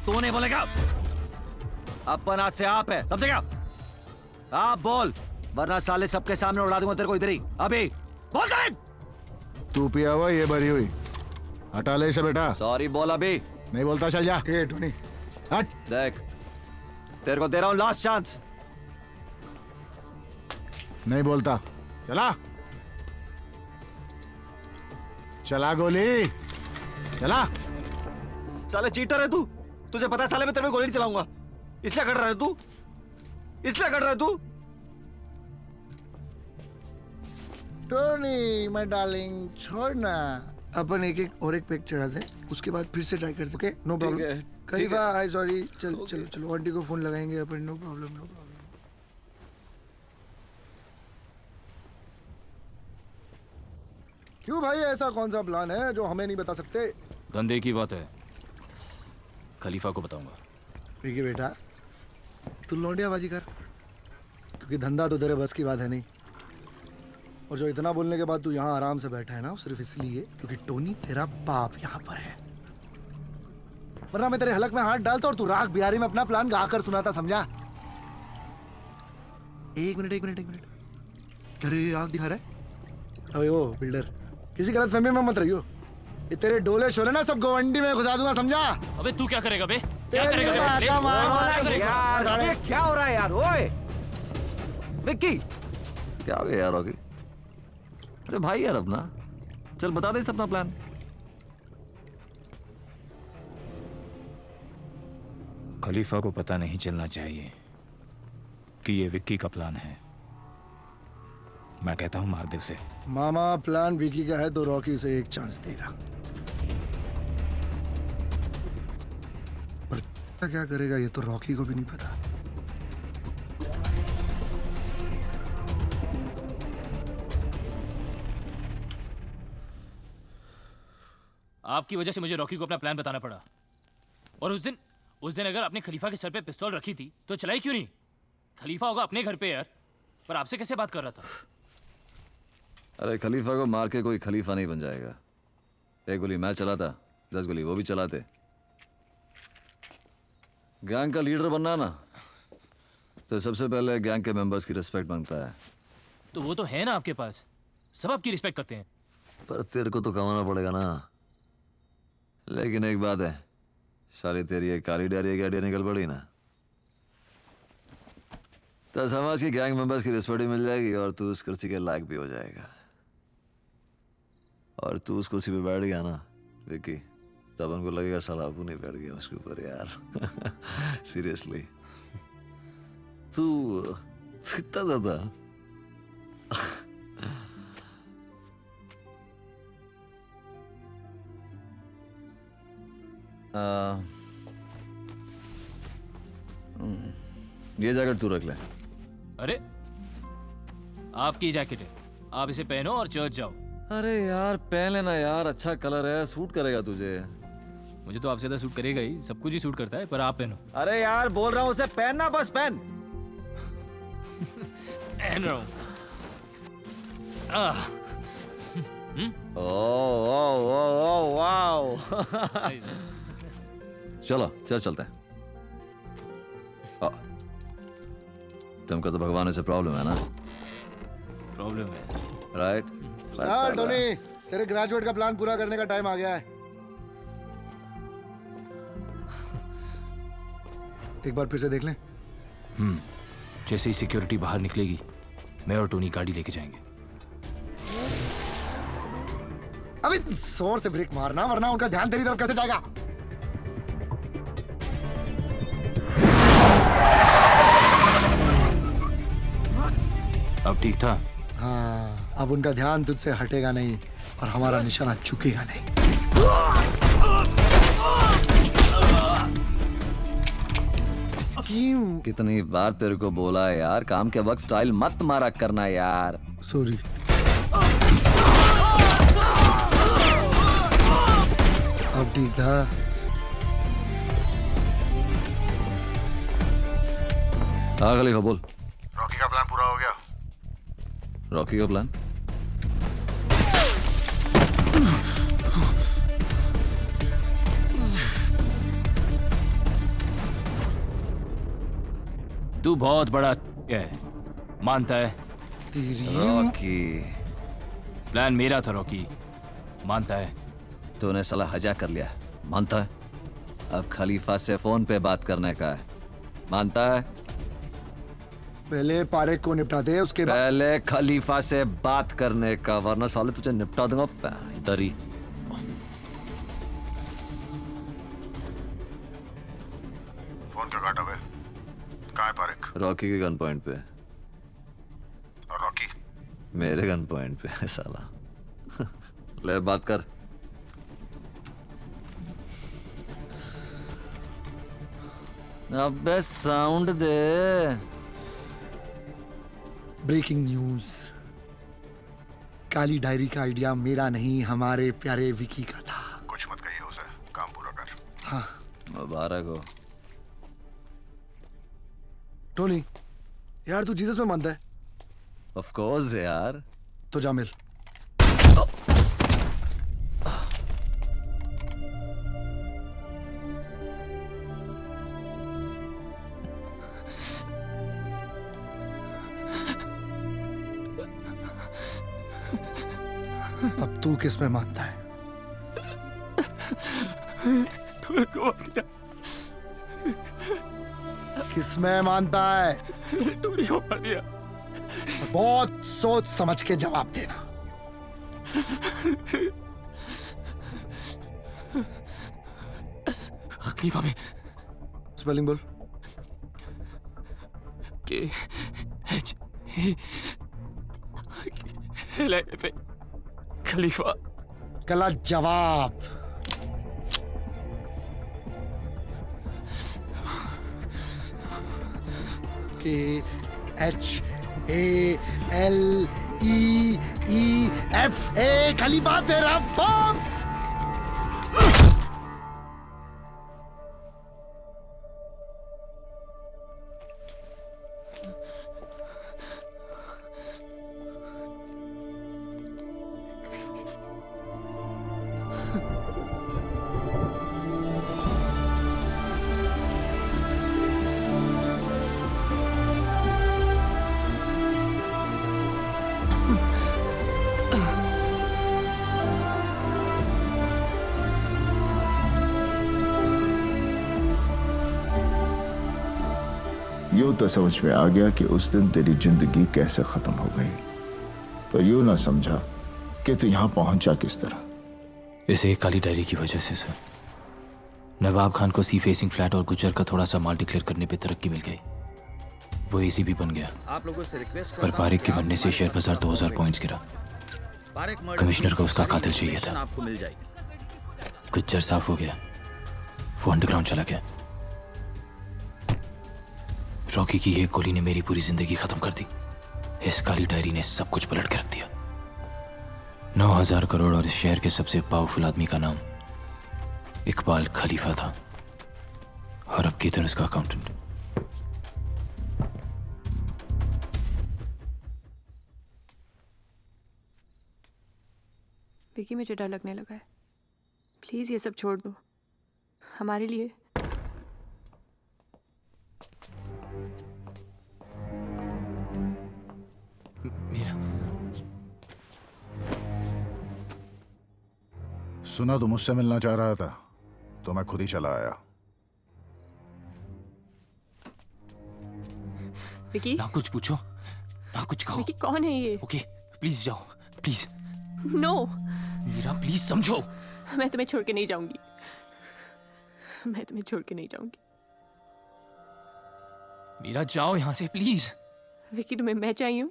S2: तू नहीं बोलेगा, अपन आज से आप है, समझेगा? आप बोल, वरना साले सबके सामने उड़ा दूंगा तेरे को इधर ही। अभी बोल साले।
S8: तू पिया हुआ ये भरी हुई, हटा ले इसे बेटा।
S2: सॉरी बोल। अभी
S8: नहीं बोलता, चल जा।
S11: ए टोनी
S8: हट।
S2: देख, तेरे को दे रहा हूं लास्ट चांस।
S8: नहीं बोलता, चला चला गोली चला।
S2: साले चीटर है तू, तुझे पता है साले मैं तेरे पे गोली नहीं चलाऊंगा, इसलिए कर रहा है तू, इसलिए कर रहा है तू।
S11: टोनी माय डार्लिंग, छोड़ ना, अपन एक एक और एक पैक चढ़ा दे, उसके बाद फिर से ट्राई करते। Okay, no problem. खलीफा आई सॉरी, चल चलो चलो आंटी को फोन लगाएंगे अपन। No problem, no problem. क्यों भाई, ऐसा कौन सा प्लान है जो हमें नहीं बता सकते?
S1: धंधे की बात है, खलीफा को बताऊंगा।
S11: विकी बेटा, तू लौंडियाबाजी कर, क्योंकि धंधा तो तेरे बस की बात है नहीं। और जो इतना बोलने के बाद तू यहाँ आराम से बैठा है ना, सिर्फ इसलिए क्योंकि टोनी तेरा बाप यहाँ पर है। वरना मैं तेरे हलक में हाथ डालता और तू राग बिहारी में अपना प्लान गाकर सुनाता, समझा? एक मिनट एक मिनट एक मिनट, क्या रे आग दिखा रहा है? अबे वो बिल्डर, किसी गलत फहमी में मत रहियो। ये तेरे डोले शोले ना सब गवंडी में घुसा दूंगा, समझा?
S1: अबे तू क्या करेगा बे? क्या
S11: तेरी
S1: करेगा बे?
S11: बात मार।
S2: यार ये क्या हो रहा है यार? ओए विक्की, क्या हो गया यार? होगी, अरे भाई यार अपना, चल बता दे अपना प्लान।
S4: खलीफा को पता नहीं चलना चाहिए कि ये विक्की का प्लान है। मैं कहता हूं मार दे उसे।
S11: मामा, प्लान विकी का है तो रॉकी उसे एक चांस देगा, पर क्या करेगा ये तो रॉकी को भी नहीं पता।
S1: आपकी वजह से मुझे रॉकी को अपना प्लान बताना पड़ा। और उस दिन अगर आपने खलीफा के सर पे पिस्तौल रखी थी तो चलाई क्यों नहीं? खलीफा होगा अपने घर पे यार, पर आपसे कैसे बात कर रहा था?
S2: अरे खलीफा को मार के कोई खलीफा नहीं बन जाएगा। एक गोली मैं चलाता, 10 गोली वो भी चलाते। गैंग का लीडर बनना ना, तो सबसे पहले गैंग के मेंबर्स की रिस्पेक्ट मांगता है।
S1: तो वो तो है ना आपके पास, सब आपकी रिस्पेक्ट करते हैं।
S2: पर तेरे को तो कमाना पड़ेगा ना। लेकिन एक बात है, साली तेरी एक काली डायरी की आइडिया निकल पड़ी ना, तो समाज की गैंग मेंबर्स की रिस्पेक्ट भी मिल जाएगी और तू उस कुर्सी के लायक भी हो जाएगा। और तू उस कुर्सी पे बैठ गया ना विक्की, तब उनको लगेगा साला अबू नहीं बैठ गया उसके ऊपर यार। सीरियसली तू इतना ज्यादा ये जैकेट तू रख ले।
S1: अरे आपकी जैकेट है, आप इसे पहनो और चर्च जाओ।
S2: अरे यार पहन लेना यार, अच्छा कलर है, सूट करेगा तुझे।
S1: मुझे तो आपसे ज्यादा सूट करेगा ही, सब कुछ ही सूट करता है, पर आप पहनो।
S2: अरे यार बोल रहा हूँ उसे पहनना, बस पहन।
S1: पहन रहा हूँ।
S2: Oh wow. चलो चल चलते हैं। तुमको तो भगवान से प्रॉब्लम है ना?
S1: प्रॉब्लम है
S2: राइट।
S11: चल टोनी, तेरे ग्रेजुएट का प्लान पूरा करने का टाइम आ गया है। एक बार फिर से देख लें।
S1: जैसे ही सिक्योरिटी बाहर निकलेगी, मैं और टोनी गाड़ी लेके जाएंगे।
S11: अभी जोर से ब्रेक मारना, वरना उनका ध्यान तेरी तरफ कैसे जाएगा?
S1: अब ठीक था?
S11: हाँ, अब उनका ध्यान तुझसे हटेगा नहीं और हमारा निशाना झुकेगा नहीं।
S2: कितनी बार तेरे को बोला है यार, काम के वक्त स्टाइल मत मारा करना यार।
S11: सॉरी। अब ठीक था?
S2: हाँ खलीफा बोल।
S12: रॉकी का प्लान पूरा हो गया।
S2: रॉकी का प्लान?
S1: तू बहुत बड़ा है, मानता है?
S2: रॉकी
S1: प्लान मेरा था रॉकी, मानता है?
S2: तूने साला हजा कर लिया, मानता है? अब खलीफा से फोन पे बात करने का है, मानता है?
S11: पहले पारेख को निपटा दे, उसके बाद
S2: पहले खलीफा से बात करने का, वरना साले तुझे निपटा दूंगा इधर ही।
S12: फोन क्यों काटा बे? कहाँ है पारेख?
S2: रॉकी के गन पॉइंट पे।
S12: और रॉकी?
S2: मेरे गन पॉइंट पे है साला। ले बात कर। अबे साउंड दे।
S11: ब्रेकिंग न्यूज, काली डायरी का आइडिया मेरा नहीं, हमारे प्यारे विकी का था।
S12: कुछ मत कहिए उसे, काम पूरा कर।
S11: हाँ
S2: मुबारक हो।
S11: टोनी यार, तू जीसस में मानता है?
S2: ऑफ कोर्स यार।
S11: तो जा मिल। अब तू किस में मानता है? किस में मानता है?
S1: टोनी को मार दिया।
S11: बहुत सोच समझ के जवाब देना।
S1: खलीफा में
S11: स्पेलिंग बोल।
S1: KHLIFA खलीफा।
S11: गलत जवाब। KHALEEFA खलीफा तेरा बाप।
S8: तो समझ में आ गया कि उस दिन तेरी जिंदगी कैसे खत्म हो गई, पर यूं ना समझा कि तू यहां पहुंचा किस तरह।
S1: इस एक काली डायरी की वजह से सर, नवाब खान को सी फेसिंग फ्लैट और गुज्जर का थोड़ा सा माल डिक्लेयर करने पे तरक्की मिल गई। वो इजी भी बन गया,
S2: आप लोगों से रिक्वेस्ट
S1: पर पारिक के बनने से शेयर बाजार 2000 पॉइंट्स गिरा। कमिश्नर को उसका कातिल चाहिए था।
S2: आपको मिल जाएगी।
S1: गुज्जर साफ हो गया, वो अंडरग्राउंड चला गया। रॉकी की एक गोली ने मेरी पूरी जिंदगी खत्म कर दी। इस काली डायरी ने सब कुछ पलट के रख दिया। 9000 करोड़ और इस शहर के सबसे पावरफुल आदमी का नाम इकबाल खलीफा था, और अब केतन उसका अकाउंटेंट।
S13: विकी, मुझे डर लगने लगा है। प्लीज ये सब छोड़ दो हमारे लिए।
S12: सुना तो मुझसे मिलना चाह रहा था, तो मैं खुद ही चला आया।
S13: विकी,
S6: ना कुछ पूछो, ना कुछ कहो।
S13: विकी, कौन है ये?
S6: ओके, प्लीज जाओ, प्लीज।
S13: नो
S6: मीरा, प्लीज समझो।
S13: मैं तुम्हें छोड़ के नहीं जाऊंगी। मैं तुम्हें छोड़ के नहीं जाऊंगी।
S1: मीरा, जाओ यहां से प्लीज।
S13: विकी, तुम्हें मैं चाहिए हूं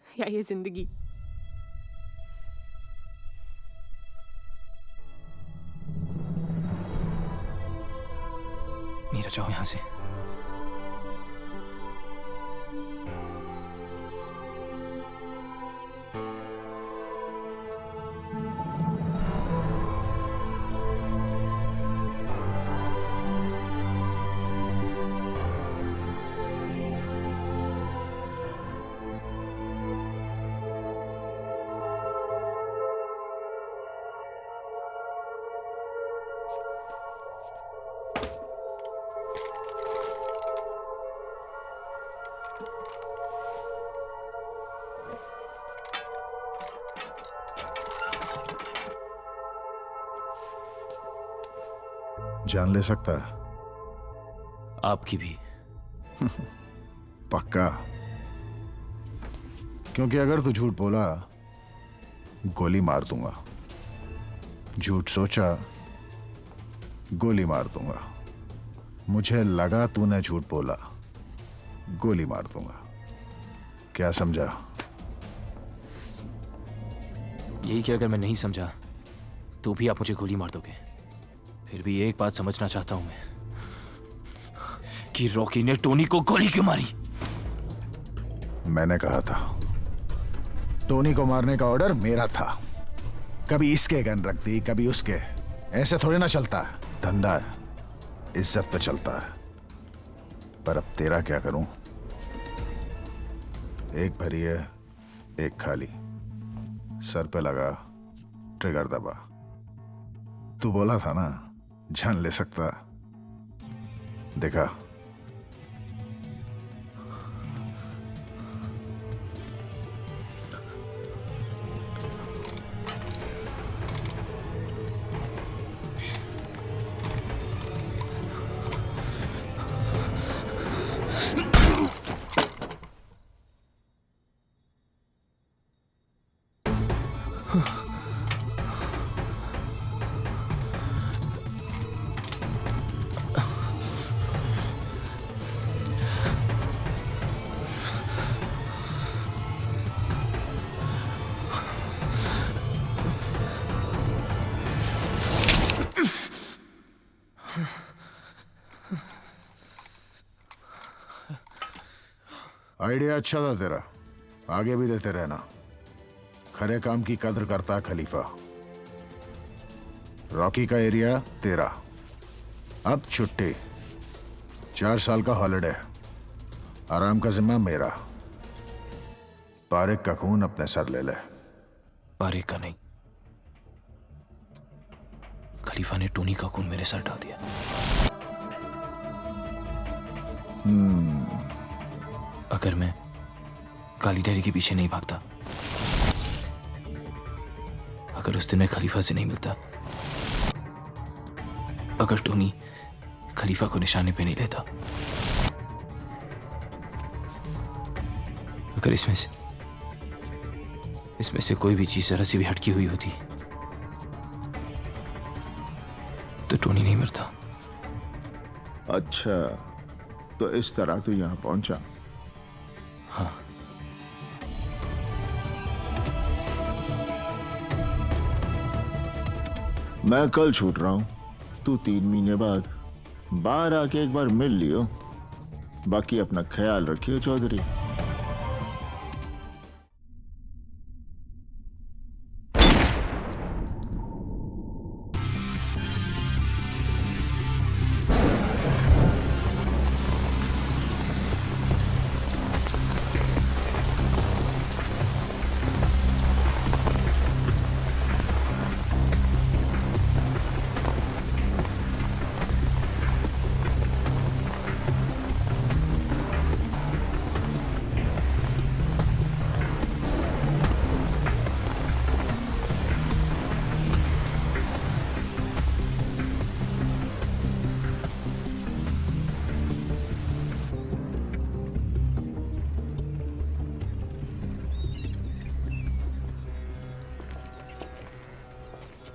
S13: या ये जिंदगी?
S1: मीरा, जाओ यहां से।
S12: जान ले सकता है?
S1: आपकी भी।
S12: पक्का? क्योंकि अगर तू झूठ बोला गोली मार दूंगा, झूठ सोचा गोली मार दूंगा, मुझे लगा तूने झूठ बोला गोली मार दूंगा। क्या समझा?
S1: यही कि अगर मैं नहीं समझा तो भी आप मुझे गोली मार दोगे। फिर भी एक बात समझना चाहता हूं मैं, कि रॉकी ने टोनी को गोली क्यों मारी?
S12: मैंने कहा था टोनी को मारने का ऑर्डर मेरा था। कभी इसके गन रख दी, कभी उसके। ऐसे थोड़े ना चलता है, धंधा है, इज्जत पे चलता है। पर अब तेरा क्या करूं? एक भरी है, एक खाली। सर पे लगा, ट्रिगर दबा। तू बोला था ना जान ले सकता, देखा। आइडिया अच्छा था तेरा, आगे भी देते रहना। खरे काम की कद्र करता खलीफा। रॉकी का एरिया तेरा, अब छुट्टी, 4 साल का हॉलिडे, आराम का जिम्मा मेरा। पारिक का खून अपने सर ले ले।
S1: पारिक का नहीं, खलीफा ने टोनी का खून मेरे सर डाल दिया। अगर मैं काली डायरी के पीछे नहीं भागता, अगर उस दिन मैं खलीफा से नहीं मिलता, अगर टोनी खलीफा को निशाने पे नहीं लेता, अगर इसमें से कोई भी चीज जरा सी भी हटकी हुई होती तो टोनी नहीं मरता।
S8: अच्छा, तो इस तरह तू यहां पहुंचा?
S1: हाँ।
S8: मैं कल छूट रहा हूं, तू 3 महीने बाद बाहर आके एक बार मिल लियो। बाकी अपना ख्याल रखियो चौधरी।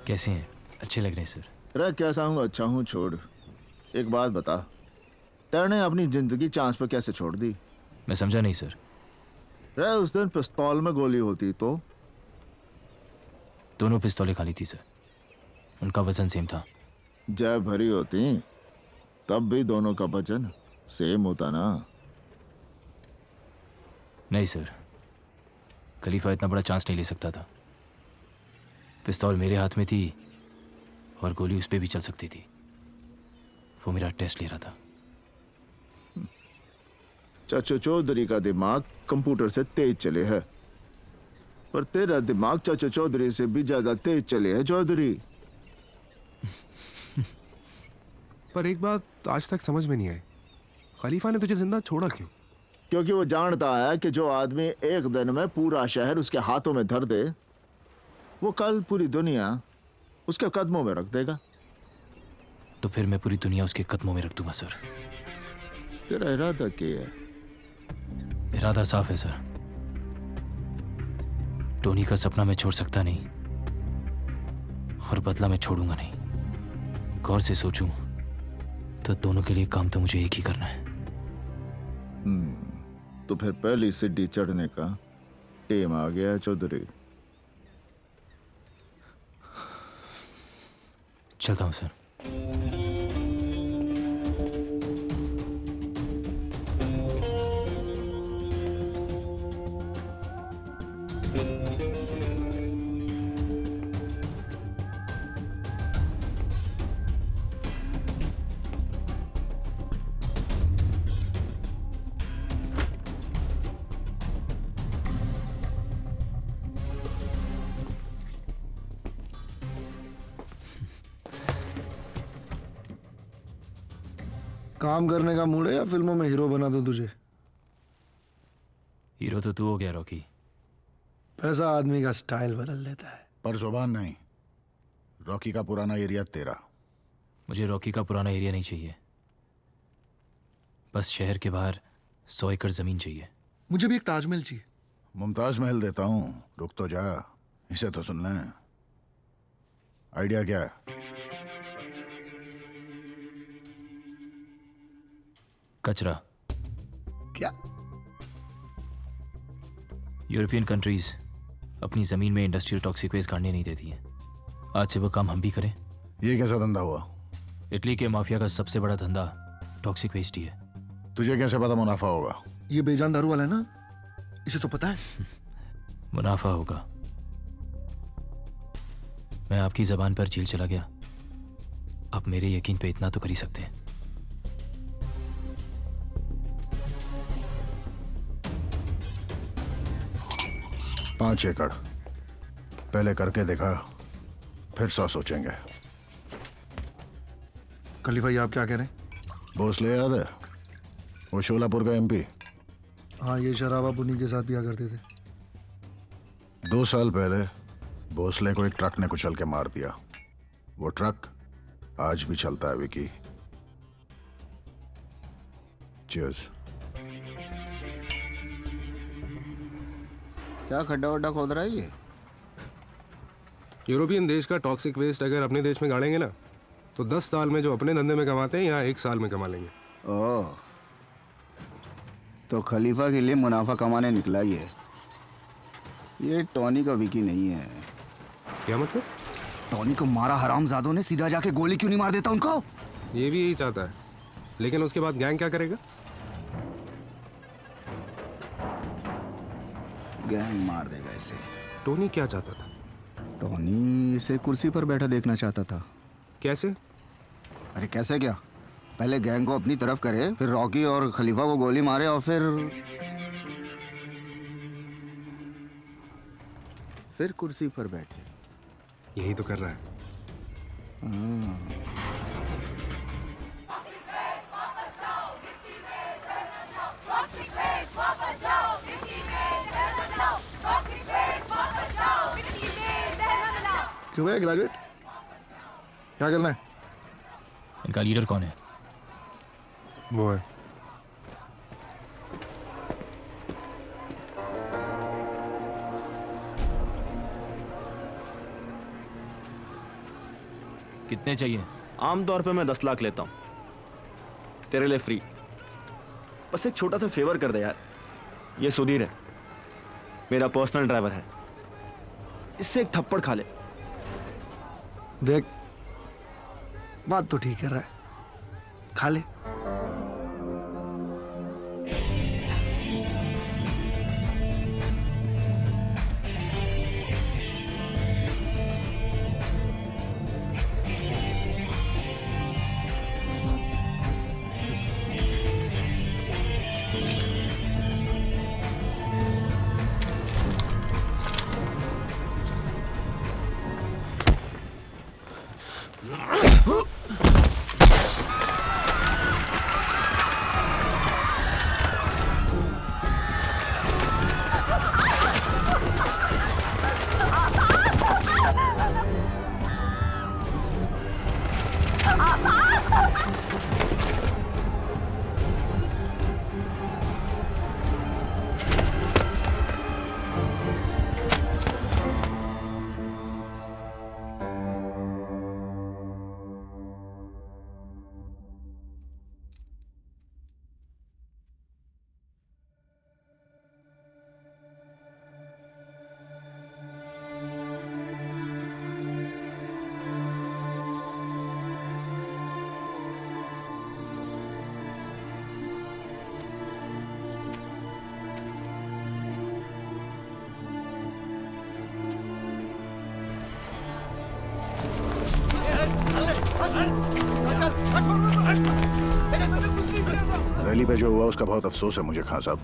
S1: कैसे हैं? अच्छे लग रहे हैं सर।
S8: अरे कैसा हूँ? अच्छा हूँ। छोड़, एक बात बता, तेने अपनी जिंदगी चांस पर कैसे छोड़ दी?
S1: मैं समझा नहीं सर।
S8: रे उस दिन पिस्तौल में गोली होती तो?
S1: दोनों पिस्तौलें खाली थी सर, उनका वजन सेम था।
S8: जब भरी होती तब भी दोनों का वजन सेम होता ना?
S1: नहीं सर, खलीफा इतना बड़ा चांस नहीं ले सकता था। पिस्तौल मेरे हाथ में थी और गोली उस पे भी चल सकती थी। वो मेरा टेस्ट ले रहा था।
S8: चाचा चौधरी का दिमाग कंप्यूटर से तेज चले है, पर तेरा दिमाग चाचा चौधरी से भी ज्यादा तेज चले है चौधरी।
S16: पर एक बात आज तक समझ में नहीं आई, खलीफा ने तुझे जिंदा छोड़ा क्यों?
S8: क्योंकि वो जानता है कि जो आदमी एक दिन में पूरा शहर उसके हाथों में धर दे, वो कल पूरी दुनिया उसके कदमों में रख देगा।
S1: तो फिर मैं पूरी दुनिया उसके कदमों में रख दूंगा सर।
S8: तेरा इरादा क्या है?
S1: इरादा साफ है सर। टोनी का सपना मैं छोड़ सकता नहीं और बदला मैं छोड़ूंगा नहीं। गौर से सोचूं तो दोनों के लिए काम तो मुझे एक ही करना है।
S8: तो फिर पहली सीढ़ी चढ़ने का टेम आ गया है चौधरी।
S1: चलता हूं सर।
S11: काम करने का मूड है या फिल्मों में हीरो बना दूं तुझे?
S1: हीरो तो तू हो गया रॉकी।
S11: पैसा आदमी का स्टाइल बदल देता है।
S12: पर जुबान नहीं। रॉकी का पुराना एरिया तेरा।
S1: मुझे रॉकी का पुराना एरिया नहीं चाहिए, बस शहर के बाहर 100 एकड़ जमीन चाहिए।
S11: मुझे भी एक ताजमहल चाहिए।
S12: मुमताज महल देता हूं, रुक तो जा, इसे तो सुन लें। आइडिया क्या है?
S1: कचरा।
S11: क्या?
S1: यूरोपियन कंट्रीज अपनी जमीन में इंडस्ट्रियल टॉक्सिक वेस्ट गाड़ने नहीं देती हैं। आज से वो काम हम भी करें।
S12: ये कैसा धंधा हुआ?
S1: इटली के माफिया का सबसे बड़ा धंधा टॉक्सिक वेस्ट ही है।
S12: तुझे कैसे पता मुनाफा होगा?
S11: ये बेजान दारू वाला है ना, इसे तो पता है।
S1: मुनाफा होगा। मैं आपकी जबान पर जेल चला गया, आप मेरे यकीन पे इतना तो कर ही सकते हैं।
S12: पांच एकड़ पहले करके देखा, फिर 100 सोचेंगे।
S11: खलीफा, ये आप क्या कह रहे हैं?
S12: भोसले याद है? वो शोलापुर का एमपी।
S11: हाँ, ये शराबा पुनी के साथ पिया करते थे।
S12: 2 साल पहले भोसले को एक ट्रक ने कुचल के मार दिया। वो ट्रक आज भी चलता है विकी। Cheers.
S10: क्या खड्डा वड्डा खोद रहा है ये?
S16: यूरोपियन देश का टॉक्सिक वेस्ट अगर अपने देश में गाड़ेंगे ना तो 10 साल में जो अपने धंधे में कमाते हैं यहाँ 1 साल में कमा लेंगे।
S10: ओह, तो खलीफा के लिए मुनाफा कमाने निकला ये टॉनी का विकी नहीं है।
S16: क्या मतलब?
S10: टॉनी को मारा हरामजादों ने, सीधा जाके गोली क्यों नहीं मार देता उनको?
S16: ये भी यही चाहता है, लेकिन उसके बाद गैंग क्या करेगा?
S10: गैंग मार देगा इसे।
S16: टोनी क्या चाहता था?
S10: टॉनी इसे कुर्सी पर बैठा देखना चाहता था।
S16: कैसे?
S10: अरे कैसे क्या, पहले गैंग को अपनी तरफ करे, फिर रॉकी और खलीफा को गोली मारे और फिर कुर्सी पर बैठे।
S16: यही तो कर रहा है।
S11: क्यों भैया ग्रेजुएट, क्या करना है?
S1: इनका लीडर कौन है?
S16: वो है
S1: कितने चाहिए?
S17: आमतौर पे मैं 10 लाख लेता हूँ, तेरे लिए फ्री। बस एक छोटा सा फेवर कर दे यार। ये सुधीर है, मेरा पर्सनल ड्राइवर है, इससे एक थप्पड़ खा ले।
S11: देख, बात तो ठीक कर रहा है, खा ले।
S12: रैली पे जो हुआ उसका बहुत अफसोस है मुझे खान साहब।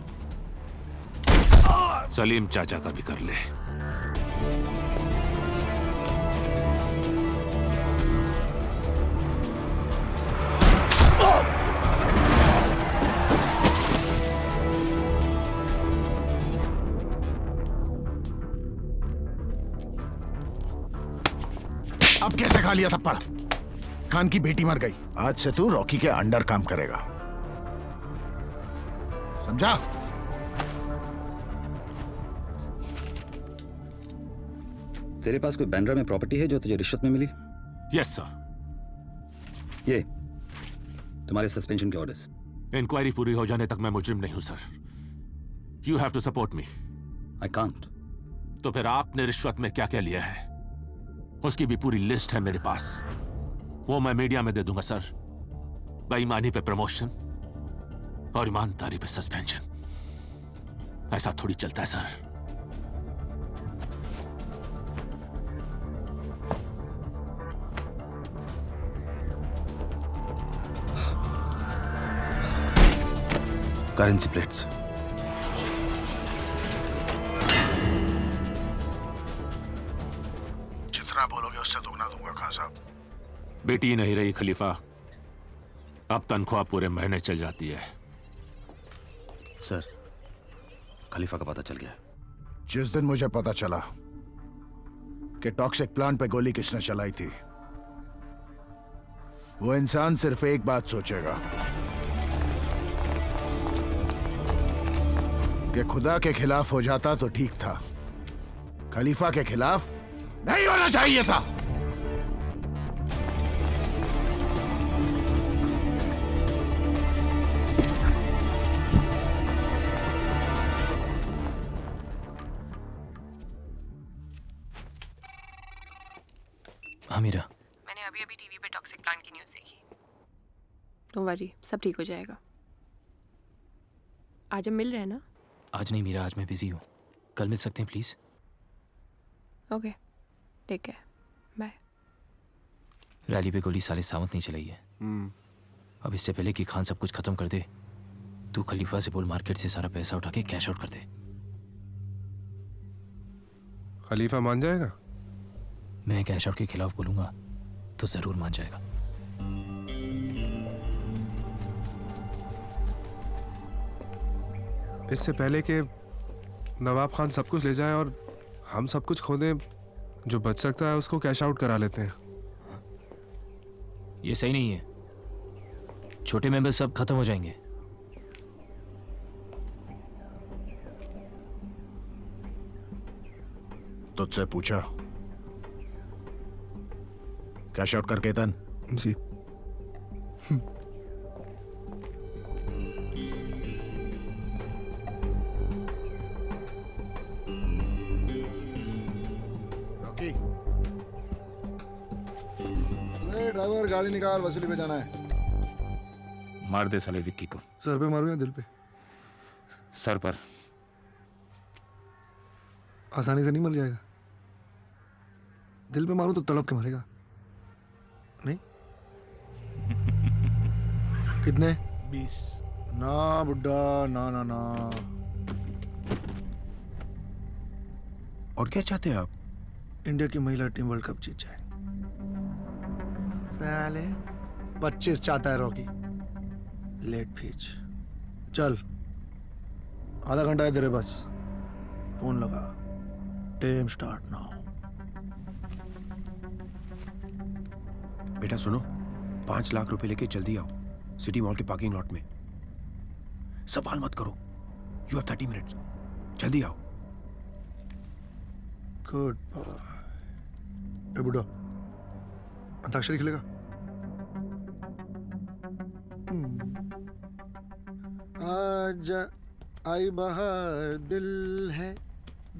S14: सलीम चाचा का भी कर ले।
S12: अब कैसे खा लिया थप्पड़? खान की बेटी मर गई, आज से तू रॉकी के अंडर काम करेगा, समझा?
S10: तेरे पास कोई बैंड्रा में प्रॉपर्टी है जो तुझे रिश्वत में मिली?
S14: Yes sir.
S10: ये तुम्हारे सस्पेंशन के ऑर्डर्स।
S14: इंक्वायरी पूरी हो जाने तक मैं मुजरिम नहीं हूं sir. You have to support me.
S10: I can't.
S14: तो फिर आपने रिश्वत में क्या क्या लिया है उसकी भी पूरी लिस्ट है मेरे पास, वो मैं मीडिया में दे दूंगा सर। बेईमानी पे प्रमोशन और ईमानदारी पे सस्पेंशन। ऐसा थोड़ी चलता है सर।
S10: Currency plates.
S12: जितना बोलोगे उससे दुगना दूंगा खान साहब।
S14: बेटी नहीं रही खलीफा, अब तनख्वाह पूरे महीने चल जाती है।
S10: सर, खलीफा का पता चल गया।
S12: जिस दिन मुझे पता चला कि टॉक्सिक प्लांट पे गोली किसने चलाई थी, वो इंसान सिर्फ एक बात सोचेगा कि खुदा के खिलाफ हो जाता तो ठीक था, खलीफा के खिलाफ नहीं होना चाहिए था।
S1: हाँ मीरा,
S13: मैंने अभी अभी टीवी पे टॉक्सिक प्लांट की न्यूज़ देखी। डोंट वरी, सब ठीक हो जाएगा। आज हम मिल रहे हैं ना?
S1: आज नहीं मीरा, आज मैं बिजी हूँ। कल मिल सकते हैं please?
S13: Okay, take care, bye.
S1: Rally पे गोली साले सावंत नहीं चलाई है। अब इससे पहले कि खान सब कुछ खत्म कर दे, तू खलीफा से बोल मार्केट से सारा पैसा उठा के कैश आउट कर दे।
S16: खलीफा मान जाएगा?
S1: मैं कैश आउट के खिलाफ बोलूंगा तो जरूर मान जाएगा।
S16: इससे पहले कि नवाब खान सब कुछ ले जाए और हम सब कुछ खो दें, जो बच सकता है उसको कैश आउट करा लेते हैं।
S1: ये सही नहीं है। छोटे मेंबर्स सब खत्म हो जाएंगे।
S12: तुझसे पूछा, कैश आउट करके तन।
S16: जी।
S11: ड्राइवर गाड़ी निकाल, वसूली पे जाना है।
S4: मार दे साले विक्की को।
S11: सर पे मारूं या दिल पे?
S4: सर पर।
S11: आसानी से नहीं मर जाएगा। दिल पे मारूं तो तड़प के मरेगा। नहीं? कितने?
S12: 20।
S11: ना बुड्ढा, ना ना ना।
S12: और क्या चाहते हैं आप?
S11: इंडिया की महिला टीम वर्ल्ड कप जीत जाए। साले 25 चाहता है रॉकी। लेट फीच। चल, आधा घंटा है तेरे बस। फोन लगा। Time start now.
S18: बेटा सुनो, 5 लाख रुपए लेके जल्दी आओ सिटी मॉल के पार्किंग लॉट में। सवाल मत करो। You have 30 minutes. जल्दी आओ।
S11: Good boy. ए बुड्ढा, अंताक्षरी खेलेगा? आज आई बहार, दिल है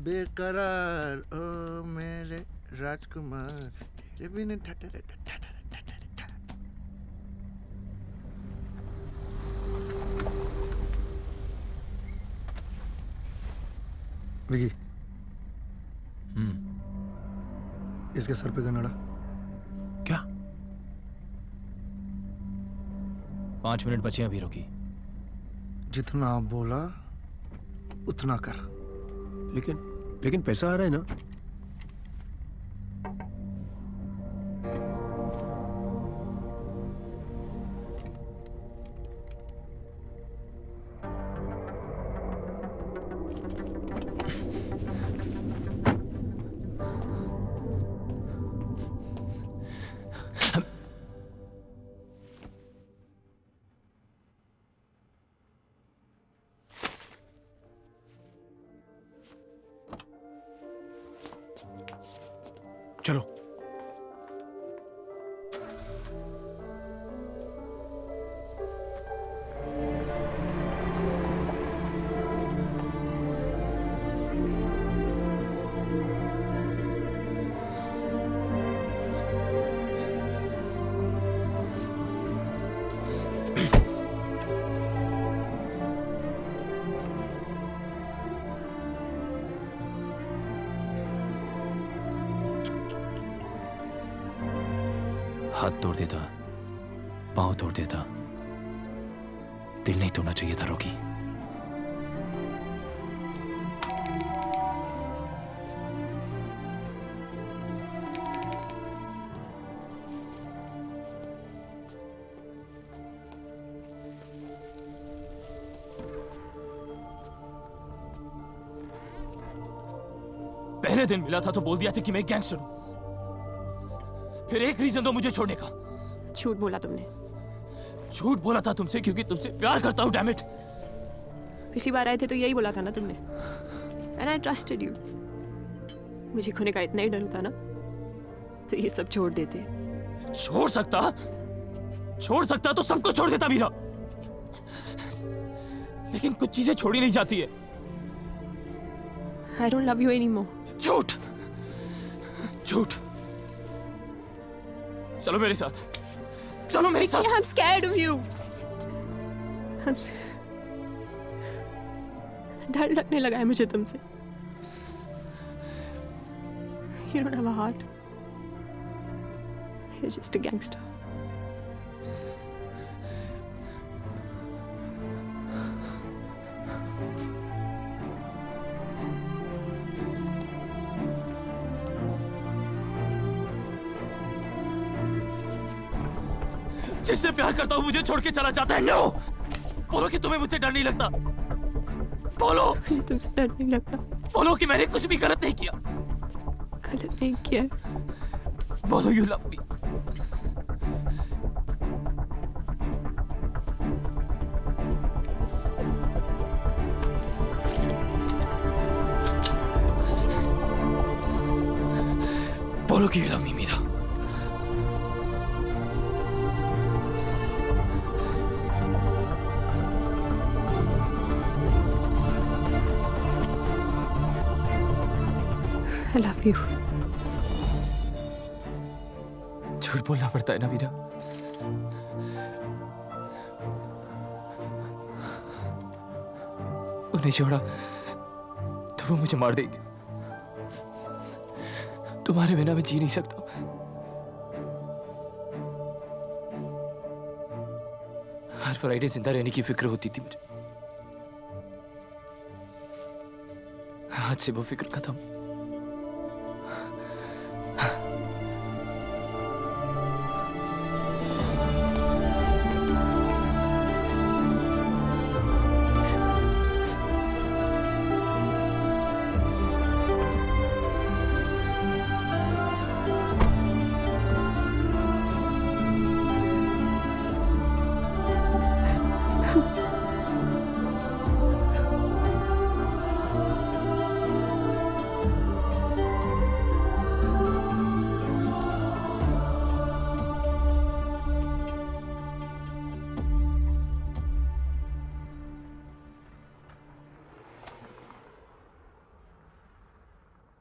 S11: बेकरार, ओ मेरे राजकुमार, तेरे बिन ठठर ठठर। विकी, इसके सर पे गनड़ा।
S18: क्या?
S1: 5 मिनट बचे अभी रोकी।
S11: जितना बोला उतना कर।
S18: लेकिन पैसा आ रहा है ना? चलो।
S1: हाथ तोड़ देता, पांव तोड़ देता, दिल नहीं तोड़ना चाहिए था रॉकी। पहले दिन मिला था तो बोल दिया था कि मैं गैंगस्टर हूं। फिर एक रीजन दो मुझे छोड़ने का।
S13: झूठ बोला तुमने।
S1: झूठ बोला था तुमसे क्योंकि तुमसे प्यार करता हूं, डैम इट।
S13: पिछली बार आए थे तो यही बोला था ना तुमने। And I trusted you. मुझे खोने का इतना ही डर होता ना तो ये सब छोड़ देते।
S6: छोड़ सकता तो सब कुछ छोड़ देता मीरा, लेकिन कुछ चीजें छोड़ी नहीं जाती है।
S13: I don't love you anymore.
S6: झूठ झूठ। चलो मेरे साथ, चलो मेरे साथ।
S13: I'm scared of you. डर लगने लगा है मुझे तुमसे। You don't have a heart. You're just a gangster.
S6: जिससे प्यार करता हूं मुझे छोड़ के चला जाता है। नो, बोलो कि तुम्हें मुझसे डर नहीं लगता। बोलो
S13: मुझे तुमसे डर नहीं लगता।
S6: बोलो कि मैंने कुछ भी गलत नहीं किया।
S13: गलत नहीं किया।
S6: बोलो यू लव मी। बोलो कि you love me Meera.
S13: I love you.
S6: झूठ बोलना पड़ता है ना मीरा। उन्हें छोड़ा तो वो मुझे मार देंगे। तुम्हारे बिना मैं जी नहीं सकता। हर फ्राइडे जिंदा रहने की फिक्र होती थी मुझे। आज से वो फिक्र खत्म।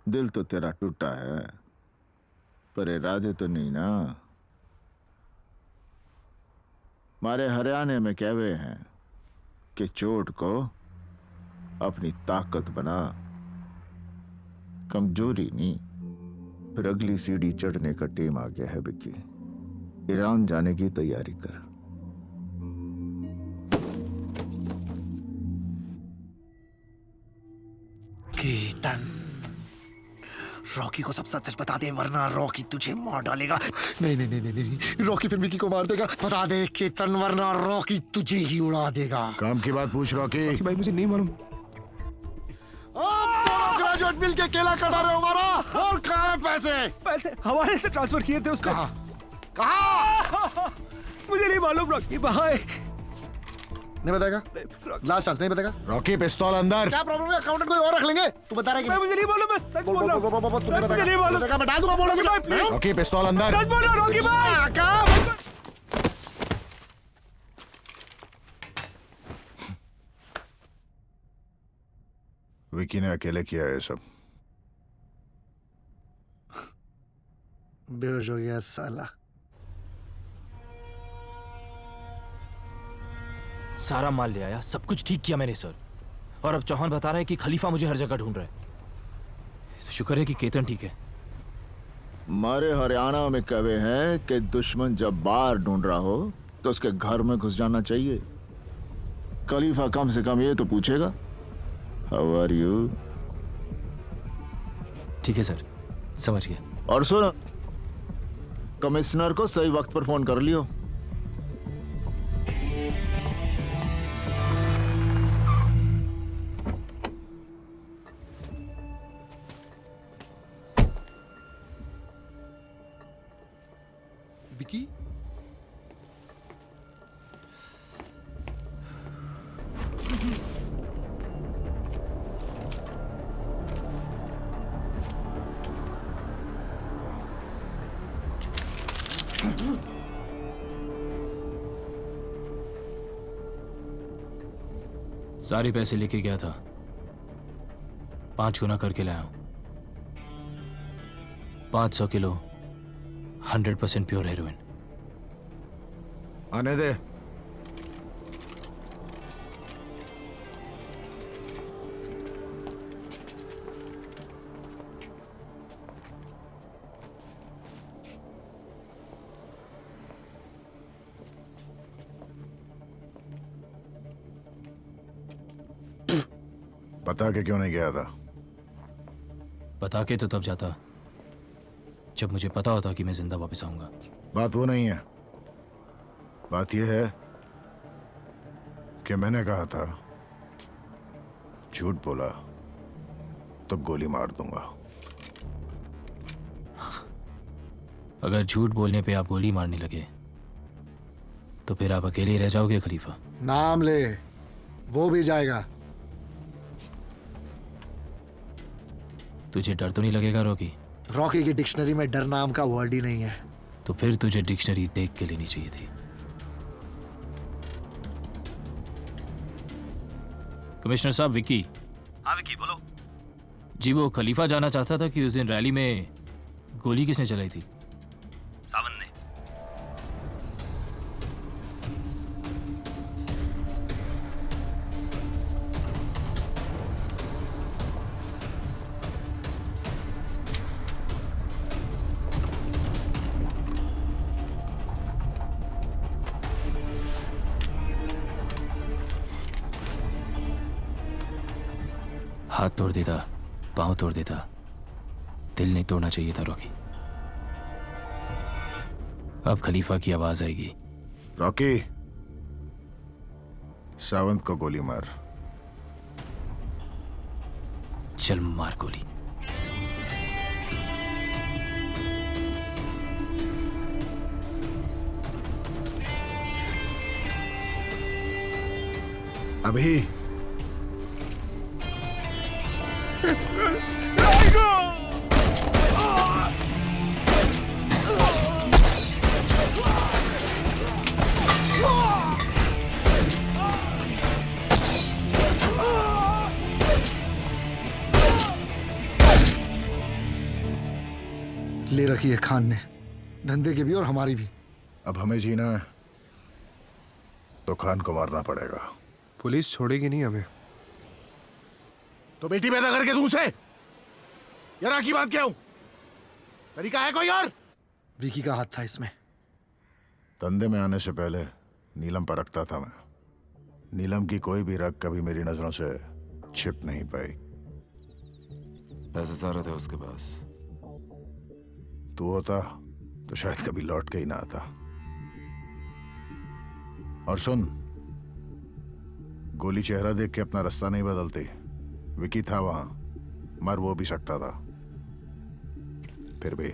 S8: दिल तो तेरा टूटा है, पर इरादे तो नहीं ना। हमारे हरियाणा में कहवे हैं कि चोट को अपनी ताकत बना, कमजोरी नहीं। फिर अगली सीढ़ी चढ़ने का टेम आ गया है विक्की। ईरान जाने की तैयारी कर।
S11: केतन, रॉकी को सब सच सच बता दे वरना रॉकी तुझे मार डालेगा। नहीं नहीं नहीं नहीं नहीं, रॉकी फिर विकी को मार देगा। बता दे केतन, वरना रॉकी तुझे ही उड़ा देगा।
S12: काम की बात पूछ रॉकी।
S16: भाई मुझे नहीं मालूम।
S11: ग्रेजुएट मिल के केला कटा रहे हो हमारा। और कहाँ है पैसे?
S18: पैसे हवाले से ट्रांसफर किए थे उसने।
S11: कहाँ?
S18: मुझे नहीं मालूम रॉकी भाई।
S11: नहीं बताएगा? लास्ट चांस, नहीं बताएगा?
S12: रॉकी पिस्तौल अंदर।
S11: क्या प्रॉब्लम है? अकाउंटेंट कोई और रख लेंगे। तू बता रहा है कि
S18: मुझे नहीं मालूम, मैं सच बोल रहा हूं।
S11: मुझे नहीं मालूम। मैं डाल दूंगा। बोलो
S12: रॉकी पिस्तौल अंदर।
S18: सच बोल रहा हूं रॉकी भाई।
S12: विकी ने अकेले किया है सब।
S11: बेहोश हो गया साला।
S1: सारा माल ले आया, सब कुछ ठीक किया मैंने सर। और अब चौहान बता रहा है कि खलीफा मुझे हर जगह ढूंढ रहा है। तो शुक्र है कि केतन ठीक है।
S8: हमारे हरियाणा में कहवे हैं कि दुश्मन जब बाहर ढूंढ रहा हो तो उसके घर में घुस जाना चाहिए। खलीफा कम से कम ये तो पूछेगा, हाउ आर यू?
S1: ठीक है सर, समझ गया।
S8: और सुन, कमिश्नर को सही वक्त पर फोन कर लियो।
S11: विकी,
S1: सारे पैसे लेके गया था, 5 गुना करके लाया हूं। 500 किलो 100% प्योर हेरोइन।
S12: आने दे। बता के क्यों नहीं गया था?
S1: बता के तो तब जाता जब मुझे पता होता कि मैं जिंदा वापस आऊंगा।
S12: बात वो नहीं है, बात यह है कि मैंने कहा था झूठ बोला तो गोली मार दूंगा।
S1: अगर झूठ बोलने पे आप गोली मारने लगे तो फिर आप अकेले ही रह जाओगे खलीफा।
S11: नाम ले, वो भी जाएगा।
S1: तुझे डर तो नहीं लगेगा रॉकी?
S11: रॉकी की डिक्शनरी में डर नाम का वर्ड ही नहीं है।
S1: तो फिर तुझे डिक्शनरी देख के लेनी चाहिए थी। कमिश्नर साहब, विकी।
S6: हाँ विकी, बोलो।
S1: जी, वो खलीफा जाना चाहता था कि उस दिन रैली में गोली किसने चलाई थी?
S6: सावन ने।
S1: हाथ तोड़ देता, पांव तोड़ देता, दिल नहीं तोड़ना चाहिए था रॉकी। अब खलीफा की आवाज आएगी।
S12: रॉकी, सावंत को गोली मार।
S1: चल मार गोली।
S12: अभी
S11: ले रखी है खान ने, धंधे की भी और हमारी भी।
S12: अब हमें जीना है तो खान को मारना पड़ेगा।
S16: पुलिस छोड़ेगी नहीं हमें।
S12: तो बेटी पैदा करके दूं उसे? यार की बात क्या हूं? तरीका है कोई और?
S11: विकी का हाथ था इसमें।
S12: धंधे में आने से पहले नीलम पर रखता था मैं। नीलम की कोई भी रग कभी मेरी नजरों से छिप नहीं पाई।
S9: पैसे सारे थे उसके पास।
S12: तू होता तो शायद कभी लौट के ही ना आता। और सुन, गोली चेहरा देख के अपना रास्ता नहीं बदलती। विकी था वहां, मर वो भी सकता था। फिर भी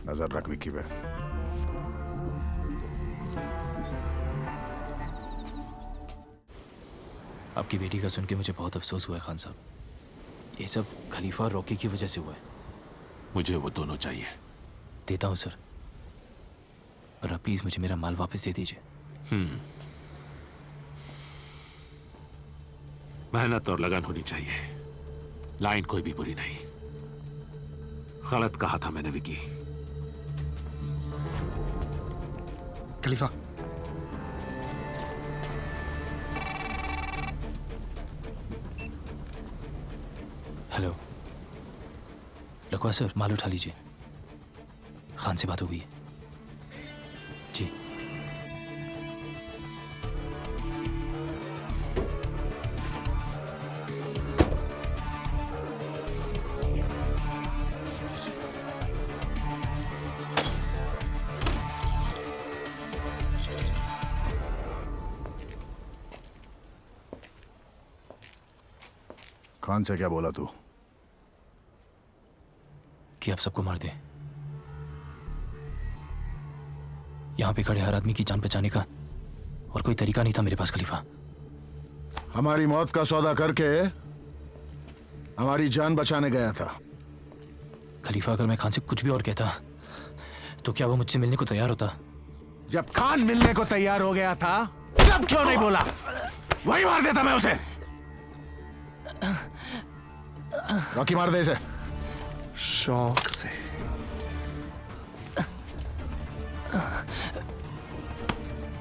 S12: नजर रख विकी पे।
S1: आपकी बेटी का सुन के मुझे बहुत अफसोस हुआ है खान साहब। ये सब खलीफा और रॉकी की वजह से हुआ है।
S14: मुझे वो दोनों चाहिए।
S1: देता हूं सर, पर आप प्लीज मुझे मेरा माल वापस दे दीजिए।
S14: मेहनत और लगन होनी चाहिए। लाइन कोई भी बुरी नहीं। गलत कहा था मैंने विकी।
S11: खलीफा,
S1: हेलो लकवा सर, माल उठा लीजिए। खान से बात हो गई है जी।
S12: खान से क्या बोला तू?
S1: कि आप सबको मार दे। यहां पे खड़े हर आदमी की जान बचाने का और कोई तरीका नहीं था मेरे पास खलीफा।
S12: हमारी मौत का सौदा करके हमारी जान बचाने गया था।
S1: खलीफा, अगर मैं खान से कुछ भी और कहता तो क्या वो मुझसे मिलने को तैयार होता?
S12: जब खान मिलने को तैयार हो गया था तब क्यों नहीं बोला? वही मार देता मैं उसे। रॉकी मार दे इसे।
S11: शौक से।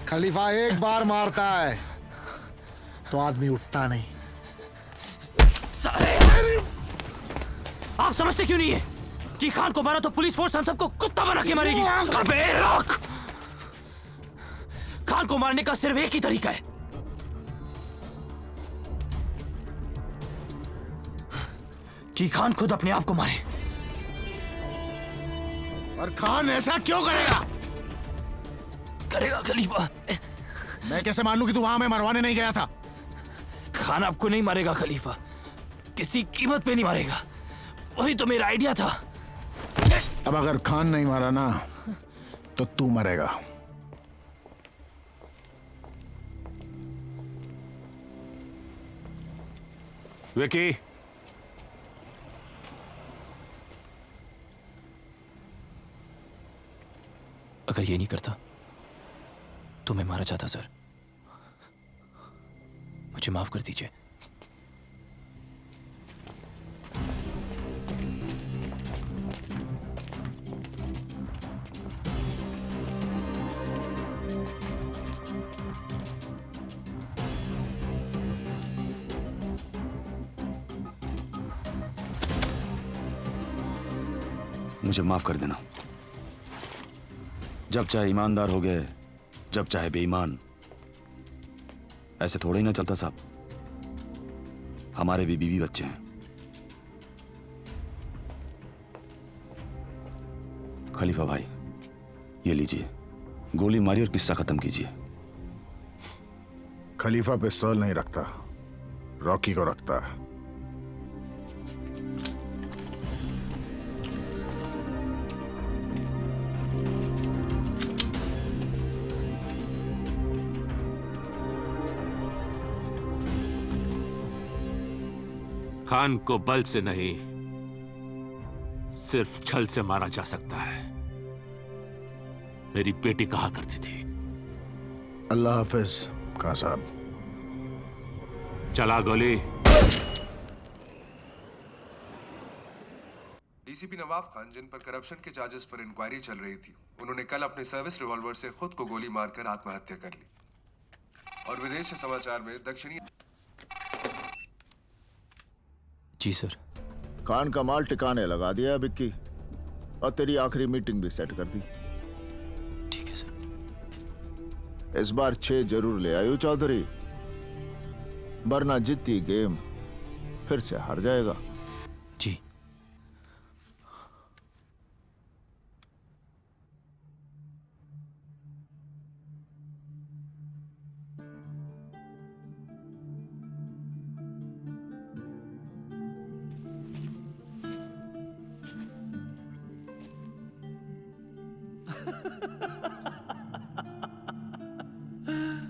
S11: खलीफा एक बार मारता है तो आदमी उठता नहीं।
S6: साले! आप समझते क्यों नहीं है कि खान को मारा तो पुलिस फोर्स हम सबको कुत्ता बना के मारेगी? अबे रोक! खान को मारने का सिर्फ एक ही तरीका है, कि खान खुद अपने आप को मारे।
S12: और खान ऐसा क्यों करेगा?
S6: करेगा खलीफा।
S12: मैं कैसे मान लूं कि तू वहां में मरवाने नहीं गया था?
S6: खान आपको नहीं मारेगा खलीफा, किसी कीमत पे नहीं मारेगा। वही तो मेरा आइडिया था।
S12: अब अगर खान नहीं मारा ना तो तू मरेगा। विकी,
S1: अगर ये नहीं करता तो मैं मारा जाता सर। मुझे माफ कर दीजिए।
S10: मुझे माफ कर देना। जब चाहे ईमानदार हो गए, जब चाहे बेईमान। ऐसे थोड़ा ही ना चलता साहब। हमारे भी बीवी बच्चे हैं। खलीफा भाई, ये लीजिए, गोली मारी और किस्सा खत्म कीजिए।
S12: खलीफा पिस्तौल नहीं रखता, रॉकी को रखता है।
S14: खान को बल से नहीं, सिर्फ छल से मारा जा सकता है। मेरी बेटी कहा करती थी।
S12: अल्लाह हाफिज खान साहब।
S14: चला गोली।
S16: डीसीपी नवाब खान, जिन पर करप्शन के चार्जेस पर इंक्वायरी चल रही थी, उन्होंने कल अपने सर्विस रिवॉल्वर से खुद को गोली मारकर आत्महत्या कर ली। और विदेश समाचार में दक्षिणी।
S1: जी सर।
S8: खान का माल टिकाने लगा दिया विक्की, और तेरी आखिरी मीटिंग भी सेट कर दी।
S1: ठीक है सर।
S8: इस बार 6 जरूर ले आयो चौधरी, वरना जीती गेम फिर से हार जाएगा।
S1: जी।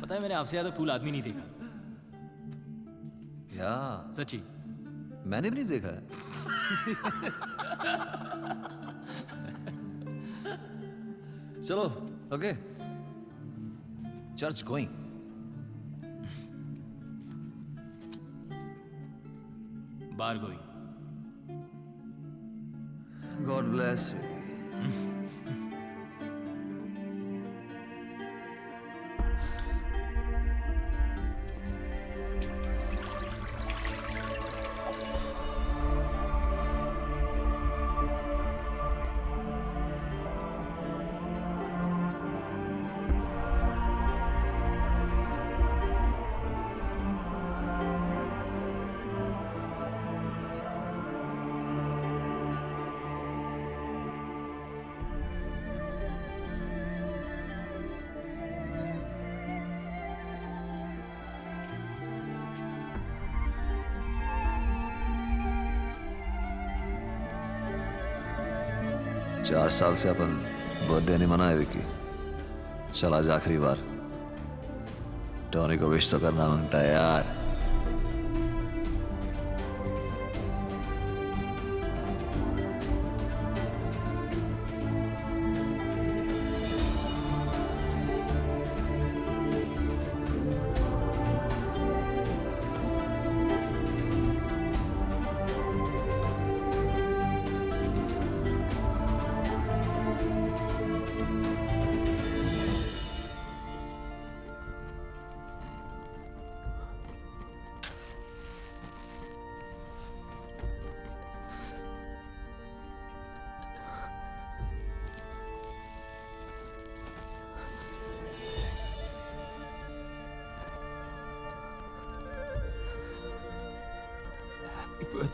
S1: पता है, मैंने आपसे ज्यादा कूल आदमी नहीं देखा।
S2: या
S1: सच्ची।
S2: मैंने भी नहीं देखा है। चलो, okay, church going.
S1: Bar going.
S2: God bless you. चार साल से अपन बर्थडे नहीं मनाए विकी। चल आज आखिरी बार। टोनी को विश तो करना मांगता है यार।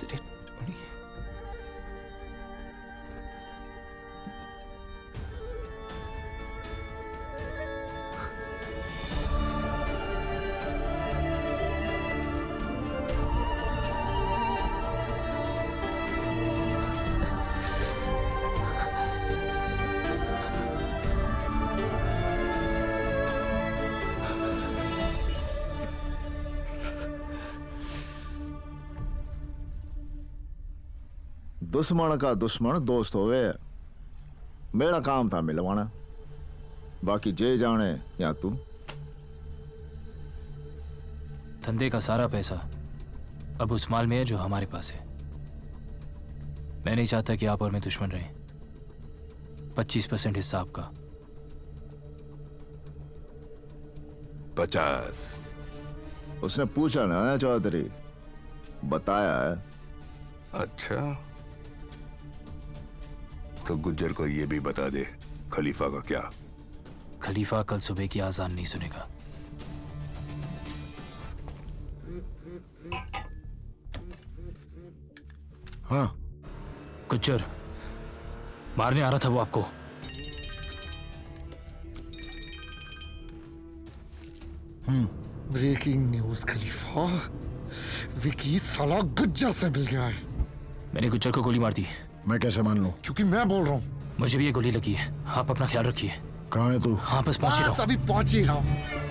S1: चौधरी
S8: दुश्मन का दुश्मन दोस्त होवे। मेरा काम था मिलवाना, बाकी जे जाने या तू।
S1: धंधे का सारा पैसा अब उस माल में है जो हमारे पास है। मैं नहीं चाहता कि आप और मैं दुश्मन रहें। 25% हिस्सा आपका।
S9: 50।
S8: उसने पूछा ना चौधरी, बताया है।
S9: अच्छा, तो गुज्जर को ये भी बता दे खलीफा का क्या।
S1: खलीफा कल सुबह की आजान नहीं सुनेगा।
S12: हाँ
S1: गुज्जर मारने आ रहा था वो आपको।
S11: ब्रेकिंग न्यूज खलीफा, विकी साला गुज्जर से मिल गया है।
S1: मैंने गुज्जर को गोली मार दी।
S12: मैं कैसे मान लूं?
S11: क्योंकि मैं बोल रहा हूँ।
S1: मुझे भी ये गोली लगी है। आप अपना ख्याल रखिए।
S12: कहाँ है तू?
S1: हाँ बस पहुंच ही रहा हूं।
S11: अभी पहुंच ही रहा हूँ।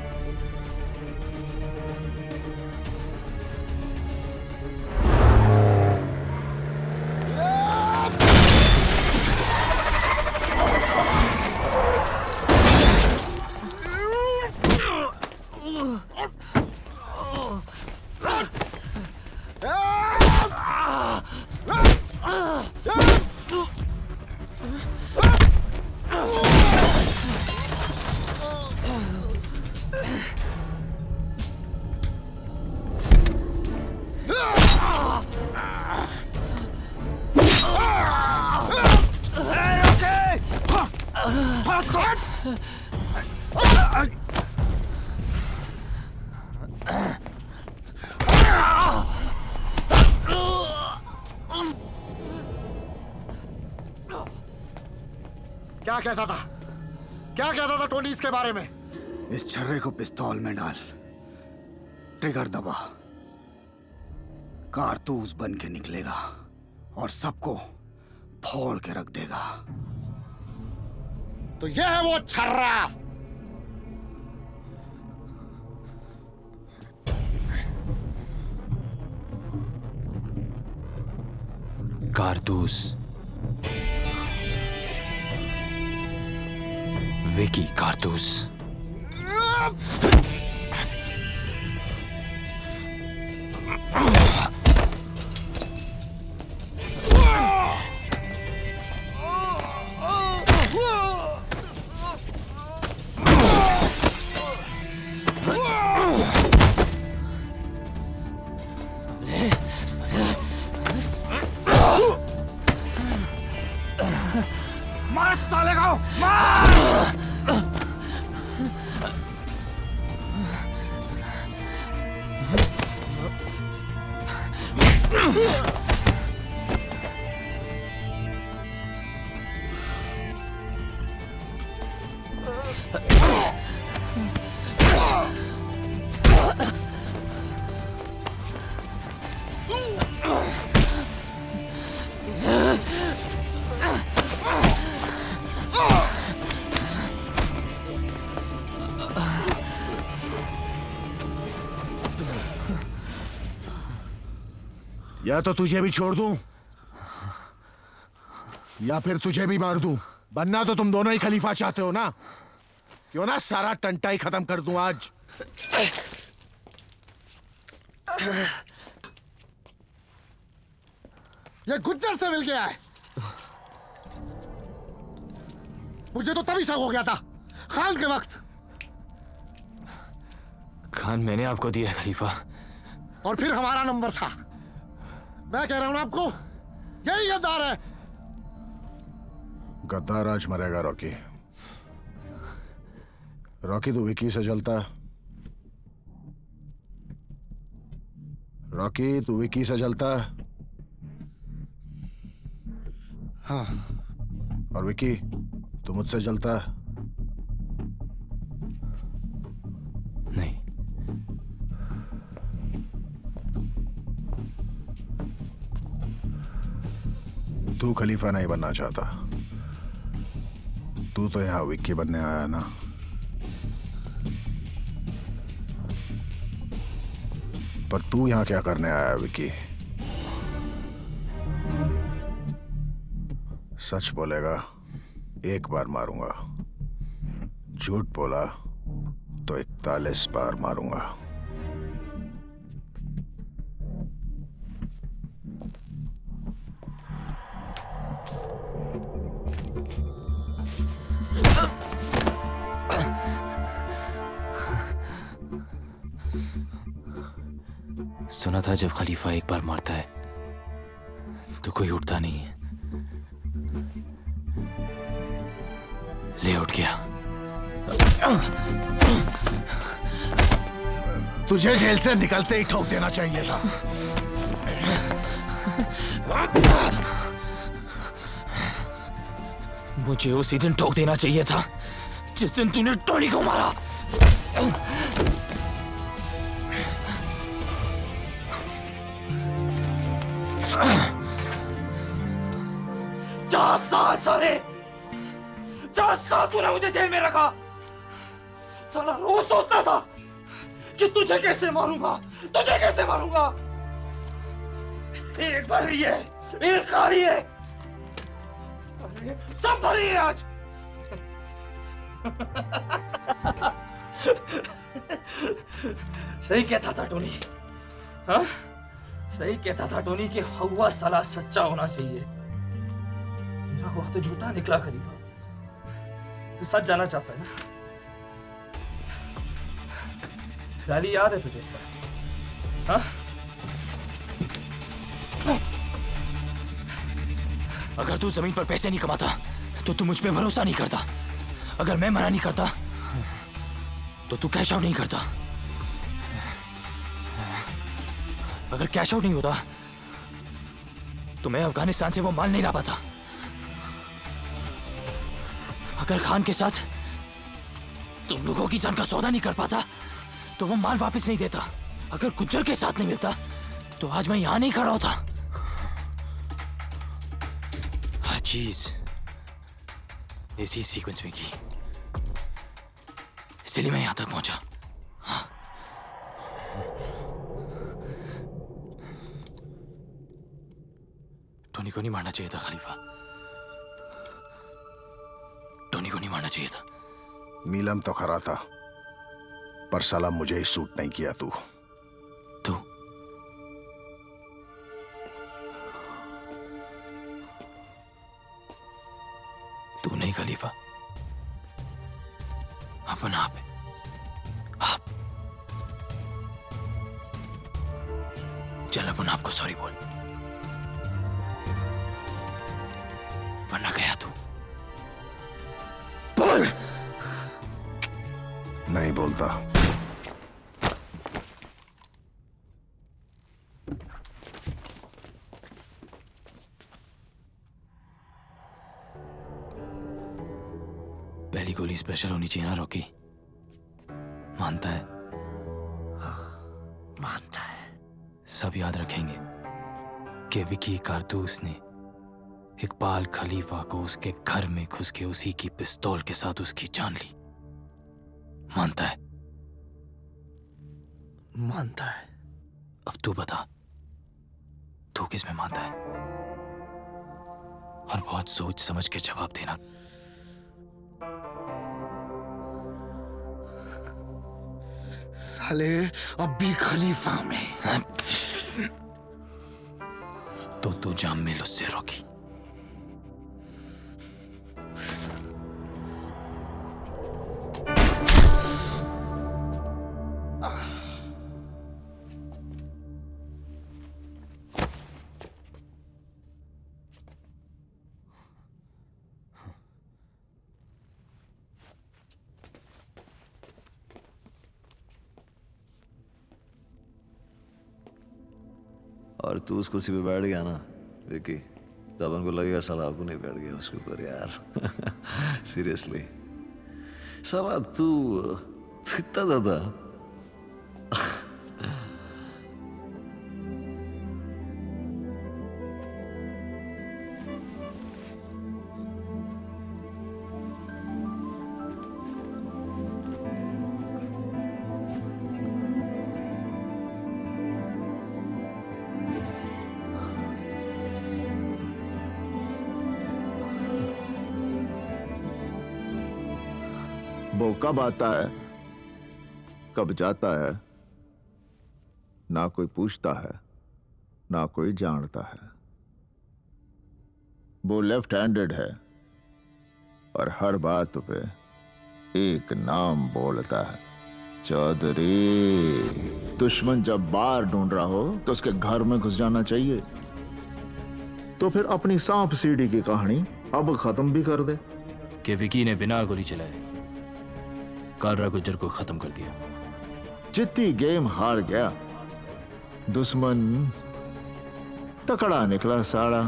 S10: क्या कहता था? क्या कहता था टोनी इसके बारे में? इस छर्रे को पिस्तौल में डाल, ट्रिगर दबा, कारतूस बन के निकलेगा और सबको फोड़ के रख देगा।
S11: तो यह है वो छर्रा।
S1: कारतूस, विकी कारतूस।
S11: मार साले को, मार!
S12: या तो तुझे भी छोड़ दूं या फिर तुझे भी मार दूं। बनना तो तुम दोनों ही खलीफा चाहते हो ना? क्यों ना सारा टंटा ही खत्म कर दूं आज।
S11: ये गुज्जर से मिल गया है। मुझे तो तभी शक हो गया था, खान के वक्त।
S1: खान मैंने आपको दिया खलीफा।
S11: और फिर हमारा नंबर था। मैं कह रहा हूं ना आपको, यही गद्दार है।
S12: गद्दार आज मरेगा रॉकी। रॉकी तू विकी से जलता। रॉकी तू विकी से जलता।
S11: हाँ।
S12: और विकी, तू मुझसे जलता है?
S1: नहीं।
S12: तू खलीफा नहीं बनना चाहता। तू तो यहाँ विक्की बनने आया ना। पर तू यहाँ क्या करने आया विक्की? सच बोलेगा एक बार मारूंगा, झूठ बोला तो 41 बार मारूंगा।
S1: सुना था जब खलीफा एक बार मारता है तो कोई उठता नहीं है। ले उठ गया।
S12: तुझे जेल से निकलते ही ठोक देना चाहिए था।
S1: मुझे उसी दिन ठोक देना चाहिए था जिस दिन तूने टोनी को मारा।
S6: चार साल साले, 4 साल तूने मुझे जेल में रखा। साला रोज सोचता था कि तुझे कैसे मारूंगा, तुझे कैसे मारूंगा। एक भर रही है, एक खा रही है, सब भरी है आज। सही कहता था टोनी, हाँ? सही कहता था टोनी कि हवा साला सच्चा होना चाहिए। तेरा हुआ तो झूठा निकला खलीफा। तू सच जाना चाहता है ना? रैली याद है तुझे? हाँ?
S1: अगर तू जमीन पर पैसे नहीं कमाता तो तू मुझ पे भरोसा नहीं करता। अगर मैं मना नहीं करता तो तू कैश आउट नहीं करता। अगर कैश आउट नहीं होता तो मैं अफगानिस्तान से वो माल नहीं ला पाता। अगर खान के साथ तुम लोगों की जान का सौदा नहीं कर पाता तो वो माल वापस नहीं देता। अगर गुज्जर के साथ नहीं मिलता तो आज मैं यहां नहीं खड़ा होता। हर चीज इसी सीक्वेंस में की, इसलिए मैं यहां तक पहुंचा। हाँ। टोनी को नहीं मारना चाहिए था खलीफा, टोनी को नहीं मारना चाहिए था।
S12: नीलम तो खरा था पर साला मुझे ही सूट नहीं किया। तू
S1: तू नहीं खलीफा, अपन आप है। आप चल अपन आपको सॉरी बोल, वरना गया तू। बोल।
S12: नहीं बोलता।
S1: पहली गोली स्पेशल होनी चाहिए ना रॉकी? मानता है?
S11: मानता है।
S1: सब याद रखेंगे कि विकी कारतूस ने इकबाल खलीफा को उसके घर में घुस के उसी की पिस्तौल के साथ उसकी जान ली। मानता है?
S11: मानता है।
S1: अब तू बता, तू किस में मानता है? और बहुत सोच समझ के जवाब देना।
S11: साले अब भी खलीफा में।
S1: तो तू जाम में उससे रोकी।
S2: और तू उस कुर्सी पे बैठ गया ना विकी, तब उनको लगेगा साला अब नहीं बैठ गया उसके ऊपर यार। सीरियसली साला तू इतना ज्यादा
S8: वो कब आता है, कब जाता है, ना कोई पूछता है, ना कोई जानता है। वो लेफ्ट हैंडेड है और हर बात पे एक नाम बोलता है, चौधरी। दुश्मन जब बाहर ढूंढ रहा हो तो उसके घर में घुस जाना चाहिए। तो फिर अपनी सांप सीढ़ी की कहानी अब खत्म भी कर दे।
S1: कि विकी ने बिना गोली चलाए कालरा गुज्जर को खत्म कर दिया।
S8: जितनी गेम हार गया, दुश्मन तकड़ा निकला साड़ा।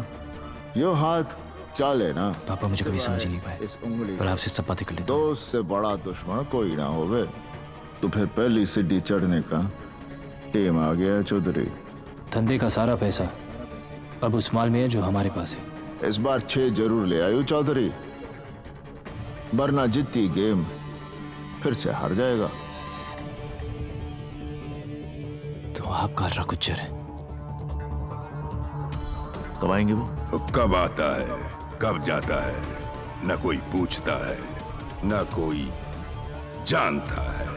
S8: यो हाथ चाले ना।
S1: पापा मुझे कभी समझ ही नहीं पाए,
S8: इस उंगली
S1: पर आपसे सब बातें कर लेता हूं।
S8: दोस्त से बड़ा दुश्मन कोई ना होवे। तो फिर पहली सीढ़ी चढ़ने का टेम आ गया चौधरी।
S1: धंधे का सारा पैसा अब उस माल में है जो हमारे पास है।
S8: इस बार 6 जरूर ले आयो चौधरी, वरना जीती गेम फिर से हार जाएगा।
S1: तो आप कालरा गुज्जर हैं।
S15: कब आएंगे वो?
S9: कब आता है, कब जाता है, न कोई पूछता है, न कोई जानता है।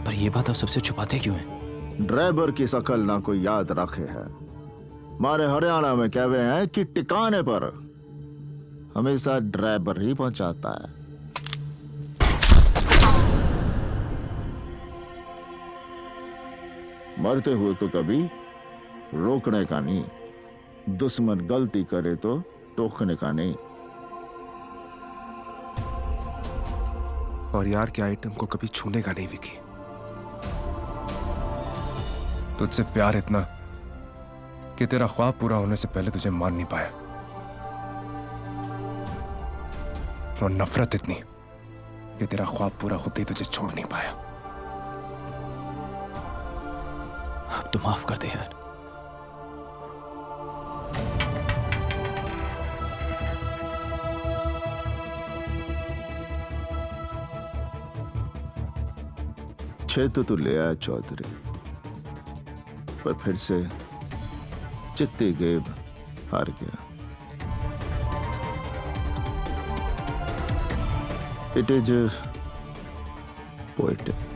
S1: पर ये बात आप सबसे छुपाते क्यों हैं?
S8: ड्राइवर की शकल ना कोई याद रखे है। हमारे हरियाणा में कहवे हैं कि टिकाने पर हमेशा ड्राइवर ही पहुंचाता है। मरते हुए को कभी रोकने का नहीं, दुश्मन गलती करे तो टोकने का नहीं।
S16: और यार के आइटम को कभी छूने का नहीं विकी। तुझसे प्यार इतना कि तेरा ख्वाब पूरा होने से पहले तुझे मान नहीं पाया, और नफरत इतनी कि तेरा ख्वाब पूरा होते ही तुझे छोड़ नहीं पाया।
S1: अब तो माफ कर दे यार।
S8: छह तो तू ले आया चौधरी, पर फिर से चित्ती गेम हार गया। It is poetic.